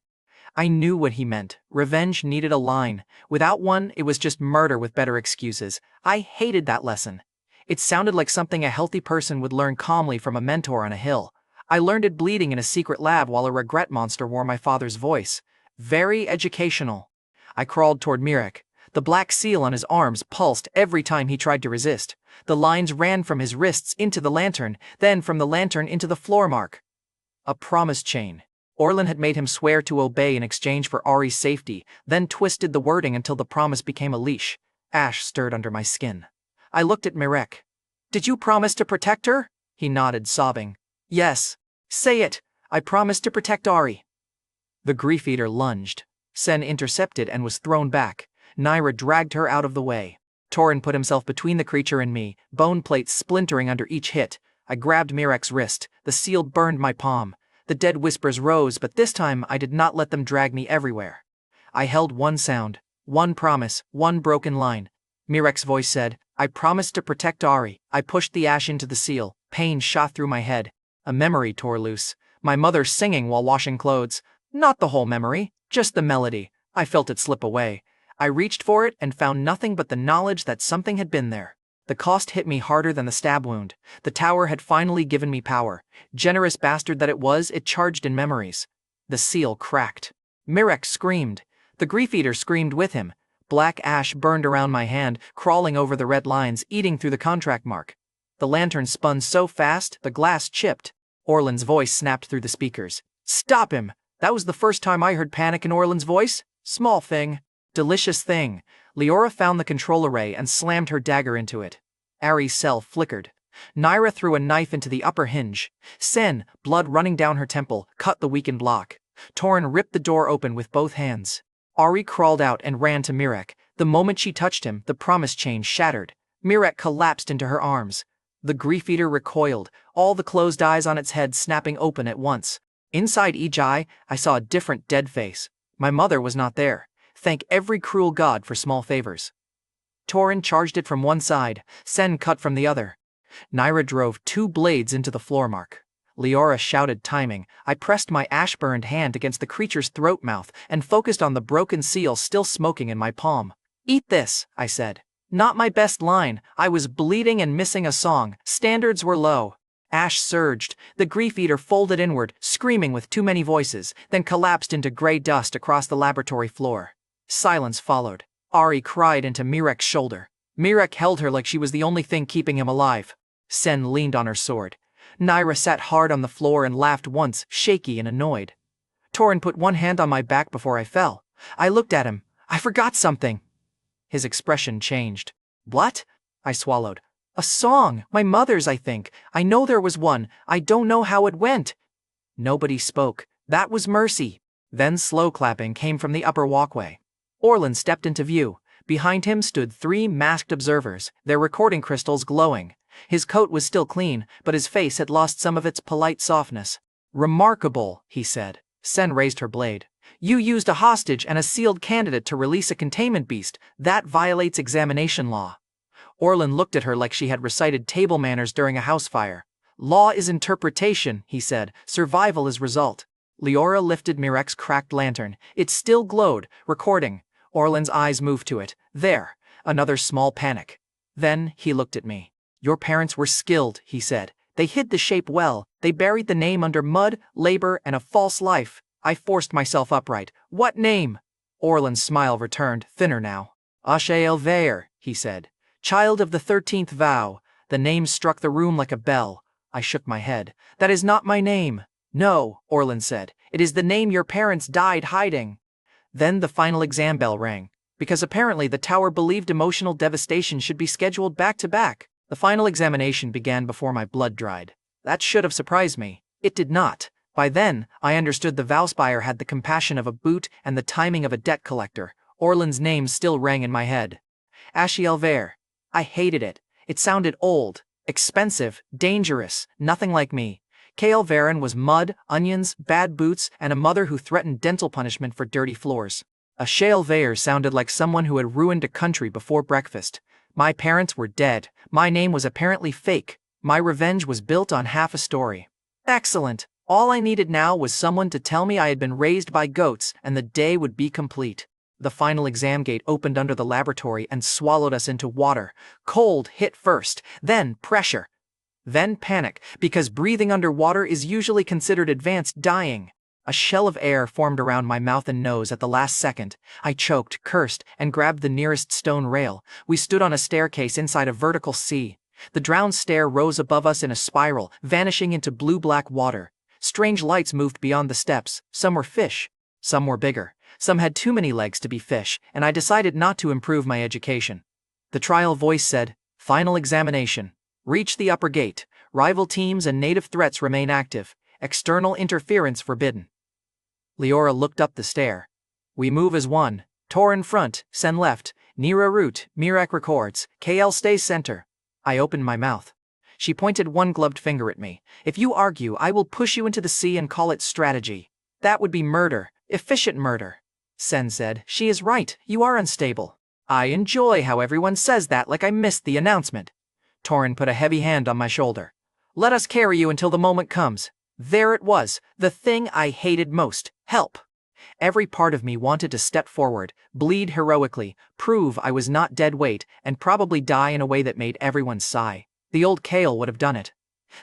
Speaker 1: I knew what he meant. Revenge needed a line. Without one, it was just murder with better excuses. I hated that lesson. It sounded like something a healthy person would learn calmly from a mentor on a hill. I learned it bleeding in a secret lab while a regret monster wore my father's voice. Very educational. I crawled toward Mirek. The black seal on his arms pulsed every time he tried to resist. The lines ran from his wrists into the lantern, then from the lantern into the floor mark. A promise chain. Orlin had made him swear to obey in exchange for Ari's safety, then twisted the wording until the promise became a leash. Ash stirred under my skin. I looked at Mirek. Did you promise to protect her? He nodded, sobbing. Yes. Say it. I promised to protect Ari. The Grief Eater lunged. Sen intercepted and was thrown back. Naira dragged her out of the way. Torin put himself between the creature and me, bone plates splintering under each hit. I grabbed Mirek's wrist. The seal burned my palm. The dead whispers rose, but this time I did not let them drag me everywhere. I held one sound, one promise, one broken line. Mirek's voice said, I promised to protect Ari. I pushed the ash into the seal. Pain shot through my head. A memory tore loose. My mother singing while washing clothes. Not the whole memory, just the melody. I felt it slip away. I reached for it and found nothing but the knowledge that something had been there. The cost hit me harder than the stab wound. The tower had finally given me power. Generous bastard that it was, it charged in memories. The seal cracked. Mirek screamed. The Grief Eater screamed with him. Black ash burned around my hand, crawling over the red lines, eating through the contract mark. The lantern spun so fast, the glass chipped. Orlin's voice snapped through the speakers. Stop him! That was the first time I heard panic in Orlin's voice. Small thing. Delicious thing. Leora found the control array and slammed her dagger into it. Ari's cell flickered. Naira threw a knife into the upper hinge. Sen, blood running down her temple, cut the weakened lock. Torin ripped the door open with both hands. Ari crawled out and ran to Mirek. The moment she touched him, the promise chain shattered. Mirek collapsed into her arms. The Grief Eater recoiled, all the closed eyes on its head snapping open at once. Inside each eye, I saw a different dead face. My mother was not there. Thank every cruel god for small favors. Torin charged it from one side, Sen cut from the other. Naira drove 2 blades into the floor mark. Leora shouted timing. I pressed my ash-burned hand against the creature's throat mouth and focused on the broken seal still smoking in my palm. Eat this, I said. Not my best line. I was bleeding and missing a song. Standards were low. Ash surged. The Grief Eater folded inward, screaming with too many voices, then collapsed into gray dust across the laboratory floor. Silence followed. Ari cried into Mirek's shoulder. Mirek held her like she was the only thing keeping him alive. Sen leaned on her sword. Naira sat hard on the floor and laughed once, shaky and annoyed. Torin put one hand on my back before I fell. I looked at him. I forgot something. His expression changed. What? I swallowed. A song. My mother's, I think. I know there was one. I don't know how it went. Nobody spoke. That was Mercy. Then slow clapping came from the upper walkway. Orlin stepped into view. Behind him stood 3 masked observers, their recording crystals glowing. His coat was still clean, but his face had lost some of its polite softness. Remarkable, he said. Sen raised her blade. You used a hostage and a sealed candidate to release a containment beast. That violates examination law. Orlin looked at her like she had recited table manners during a house fire. Law is interpretation, he said. Survival is result. Leora lifted Mirek's cracked lantern. It still glowed, recording. Orlin's eyes moved to it. There. Another small panic. Then he looked at me. Your parents were skilled, he said. They hid the shape well. They buried the name under mud, labor, and a false life. I forced myself upright. What name? Orlin's smile returned, thinner now. Ashe Elvair, he said. Child of the 13th vow. The name struck the room like a bell. I shook my head. That is not my name. No, Orlin said. It is the name your parents died hiding. Then the final exam bell rang. Because apparently the tower believed emotional devastation should be scheduled back to back. The final examination began before my blood dried. That should have surprised me. It did not. By then, I understood the Vowspire had the compassion of a boot and the timing of a debt collector. Orlin's name still rang in my head. Ashiel Ver. I hated it. It sounded old, expensive, dangerous, nothing like me. Kale Varen was mud, onions, bad boots, and a mother who threatened dental punishment for dirty floors. Ashiel Ver sounded like someone who had ruined a country before breakfast. My parents were dead. My name was apparently fake. My revenge was built on half a story. Excellent. All I needed now was someone to tell me I had been raised by goats and the day would be complete. The final exam gate opened under the laboratory and swallowed us into water. Cold hit first, then pressure. Then panic, because breathing underwater is usually considered advanced dying. A shell of air formed around my mouth and nose at the last second. I choked, cursed, and grabbed the nearest stone rail. We stood on a staircase inside a vertical sea. The drowned stair rose above us in a spiral, vanishing into blue-black water. Strange lights moved beyond the steps. Some were fish. Some were bigger. Some had too many legs to be fish, and I decided not to improve my education. The trial voice said, "Final examination. Reach the upper gate. Rival teams and native threats remain active. External interference forbidden." Leora looked up the stair. "We move as one. Tor in front, Sen left, Nira route, Mirek records, KL stays center." I opened my mouth. She pointed one gloved finger at me. "If you argue, I will push you into the sea and call it strategy." "That would be murder, efficient murder." Sen said, "She is right, you are unstable." "I enjoy how everyone says that like I missed the announcement." Torin put a heavy hand on my shoulder. "Let us carry you until the moment comes." There it was, the thing I hated most, help. Every part of me wanted to step forward, bleed heroically, prove I was not dead weight, and probably die in a way that made everyone sigh. The old Kale would have done it.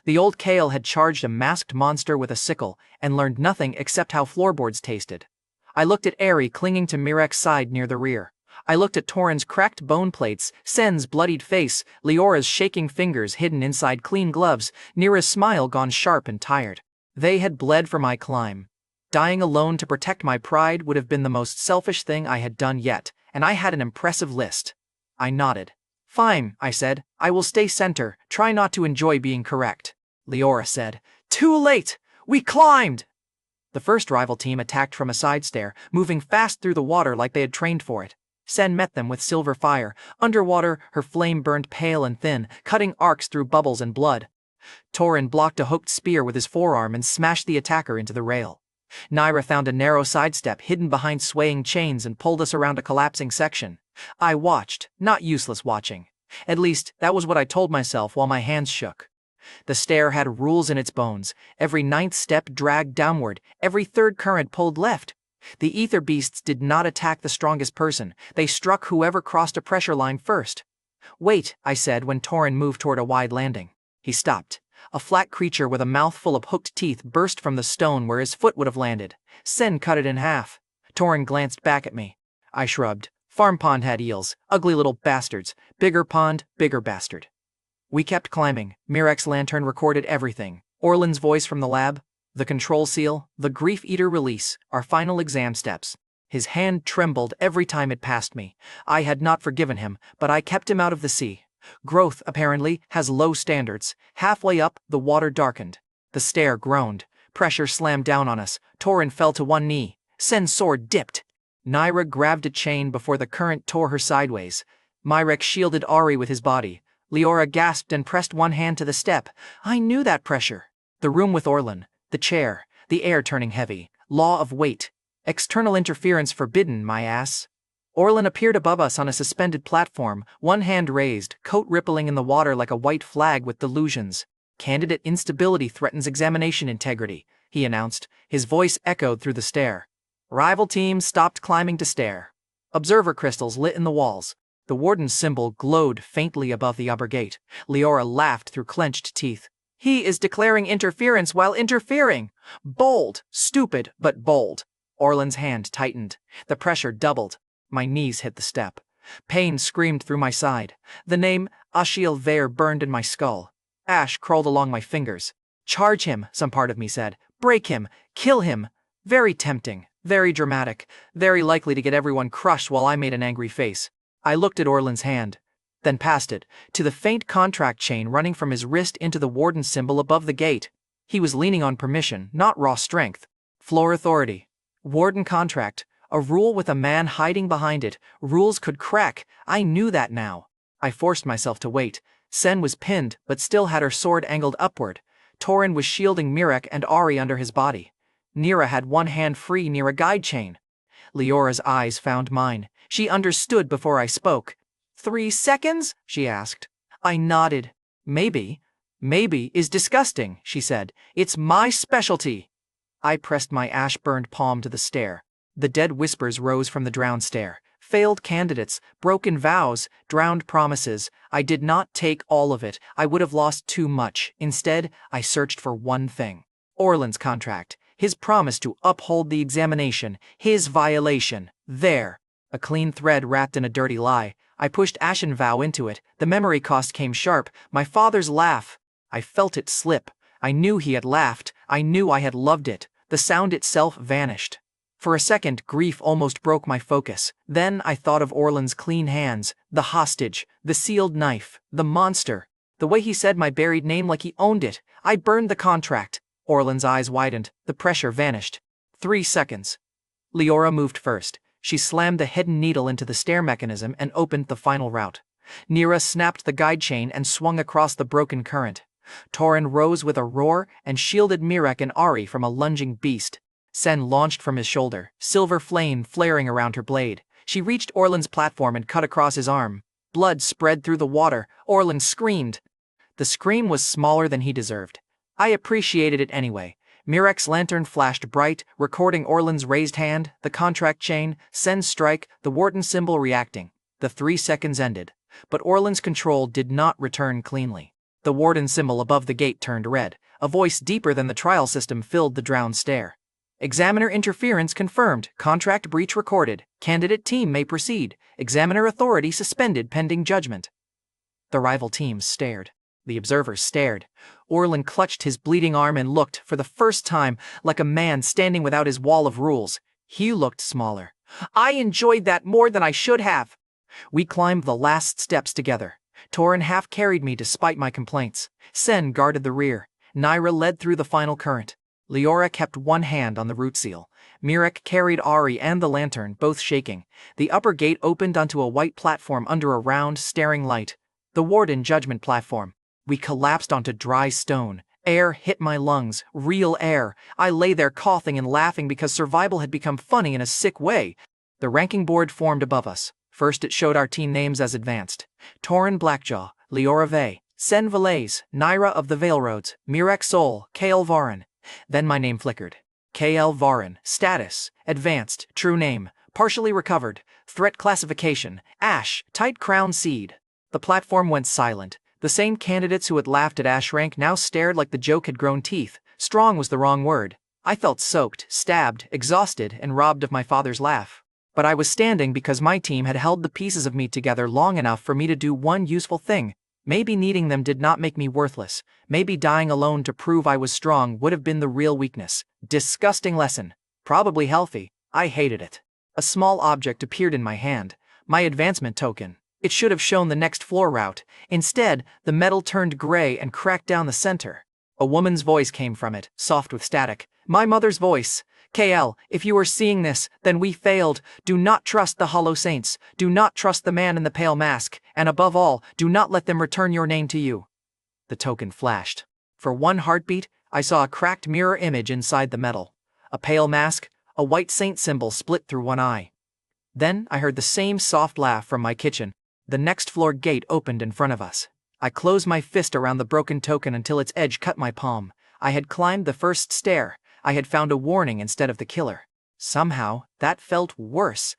Speaker 1: The old Kale had charged a masked monster with a sickle, and learned nothing except how floorboards tasted. I looked at Eri clinging to Mirek's side near the rear. I looked at Torin's cracked bone plates, Sen's bloodied face, Leora's shaking fingers hidden inside clean gloves, Nira's smile gone sharp and tired. They had bled for my climb. Dying alone to protect my pride would have been the most selfish thing I had done yet, and I had an impressive list. I nodded. "Fine," I said. "I will stay center, try not to enjoy being correct." Leora said, "Too late! We climbed!" The first rival team attacked from a side stair, moving fast through the water like they had trained for it. Sen met them with silver fire. Underwater, her flame burned pale and thin, cutting arcs through bubbles and blood. Torin blocked a hooked spear with his forearm and smashed the attacker into the rail. Nira found a narrow sidestep hidden behind swaying chains and pulled us around a collapsing section. I watched, not useless watching. At least, that was what I told myself while my hands shook. The stair had rules in its bones. Every ninth step dragged downward, every third current pulled left. The ether beasts did not attack the strongest person, they struck whoever crossed a pressure line first. "Wait," I said when Torin moved toward a wide landing. He stopped. A flat creature with a mouth full of hooked teeth burst from the stone where his foot would have landed. Sen cut it in half. Torin glanced back at me. I shrugged. Farm pond had eels, ugly little bastards. Bigger pond, bigger bastard. We kept climbing. Mirek's lantern recorded everything. Orlan's voice from the lab, the control seal, the grief eater release, our final exam steps. His hand trembled every time it passed me. I had not forgiven him, but I kept him out of the sea. Growth, apparently, has low standards. Halfway up, the water darkened. The stair groaned. Pressure slammed down on us. Torin fell to one knee. Sen's sword dipped. Nira grabbed a chain before the current tore her sideways. Mirek shielded Ari with his body. Leora gasped and pressed one hand to the step. I knew that pressure. The room with Orlan. The chair. The air turning heavy. Law of weight. External interference forbidden, my ass. Orlan appeared above us on a suspended platform, one hand raised, coat rippling in the water like a white flag with delusions. Candidate instability threatens examination integrity, he announced. His voice echoed through the stair. Rival teams stopped climbing to stare. Observer crystals lit in the walls. The warden's symbol glowed faintly above the upper gate. Leora laughed through clenched teeth. He is declaring interference while interfering. Bold, stupid, but bold. Orlan's hand tightened. The pressure doubled. My knees hit the step. Pain screamed through my side. The name Ashiel Veer burned in my skull. Ash crawled along my fingers. Charge him, some part of me said. Break him. Kill him. Very tempting. Very dramatic. Very likely to get everyone crushed while I made an angry face. I looked at Orlan's hand. Then past it, to the faint contract chain running from his wrist into the warden's symbol above the gate. He was leaning on permission, not raw strength. Floor authority. Warden contract. A rule with a man hiding behind it. Rules could crack. I knew that now. I forced myself to wait. Sen was pinned, but still had her sword angled upward. Torin was shielding Mirek and Ari under his body. Nira had one hand free near a guide chain. Leora's eyes found mine. She understood before I spoke. 3 seconds? She asked. I nodded. Maybe. Maybe is disgusting, she said. It's my specialty. I pressed my ash-burned palm to the stair. The dead whispers rose from the drowned stare. Failed candidates, broken vows, drowned promises. I did not take all of it. I would have lost too much. Instead, I searched for one thing. Orland's contract. His promise to uphold the examination. His violation. There. A clean thread wrapped in a dirty lie. I pushed Ashen Vow into it. The memory cost came sharp. My father's laugh. I felt it slip. I knew he had laughed. I knew I had loved it. The sound itself vanished. For a second, grief almost broke my focus. Then I thought of Orland's clean hands, the hostage, the sealed knife, the monster. The way he said my buried name like he owned it. I burned the contract. Orland's eyes widened. The pressure vanished. 3 seconds. Leora moved first. She slammed the hidden needle into the stair mechanism and opened the final route. Nira snapped the guide chain and swung across the broken current. Torin rose with a roar and shielded Mirek and Ari from a lunging beast. Sen launched from his shoulder, silver flame flaring around her blade. She reached Orland's platform and cut across his arm. Blood spread through the water. Orland screamed. The scream was smaller than he deserved. I appreciated it anyway. Mirek's lantern flashed bright, recording Orland's raised hand, the contract chain, Sen's strike, the Warden symbol reacting. The 3 seconds ended. But Orland's control did not return cleanly. The Warden symbol above the gate turned red. A voice deeper than the trial system filled the drowned stair. Examiner interference confirmed. Contract breach recorded. Candidate team may proceed. Examiner authority suspended pending judgment. The rival teams stared. The observers stared. Orland clutched his bleeding arm and looked, for the first time, like a man standing without his wall of rules. He looked smaller. I enjoyed that more than I should have. We climbed the last steps together. Torin half carried me despite my complaints. Sen guarded the rear. Naira led through the final current. Leora kept one hand on the root seal. Mirek carried Ari and the lantern, both shaking. The upper gate opened onto a white platform under a round, staring light. The Warden judgment platform. We collapsed onto dry stone. Air hit my lungs, real air. I lay there coughing and laughing because survival had become funny in a sick way. The ranking board formed above us. First it showed our team names as advanced. Torin Blackjaw, Leora Vey, Sen Valaise, Naira of the Veilroads, Mirek Sol, KL Varin. Then my name flickered. KL Varin, status, advanced, true name, partially recovered, threat classification, Ash, tight crown seed. The platform went silent. The same candidates who had laughed at Ash rank now stared like the joke had grown teeth. Strong was the wrong word. I felt soaked, stabbed, exhausted, and robbed of my father's laugh. But I was standing because my team had held the pieces of me together long enough for me to do one useful thing. Maybe needing them did not make me worthless. Maybe dying alone to prove I was strong would have been the real weakness. Disgusting lesson. Probably healthy. I hated it. A small object appeared in my hand. My advancement token. It should have shown the next floor route. Instead, the metal turned gray and cracked down the center. A woman's voice came from it, soft with static. My mother's voice. KL, if you are seeing this, then we failed. Do not trust the Hollow Saints. Do not trust the man in the pale mask. And above all, do not let them return your name to you. The token flashed. For one heartbeat, I saw a cracked mirror image inside the metal. A pale mask, a white saint symbol split through one eye. Then I heard the same soft laugh from my kitchen. The next floor gate opened in front of us. I closed my fist around the broken token until its edge cut my palm. I had climbed the first stair. I had found a warning instead of the killer. Somehow, that felt worse.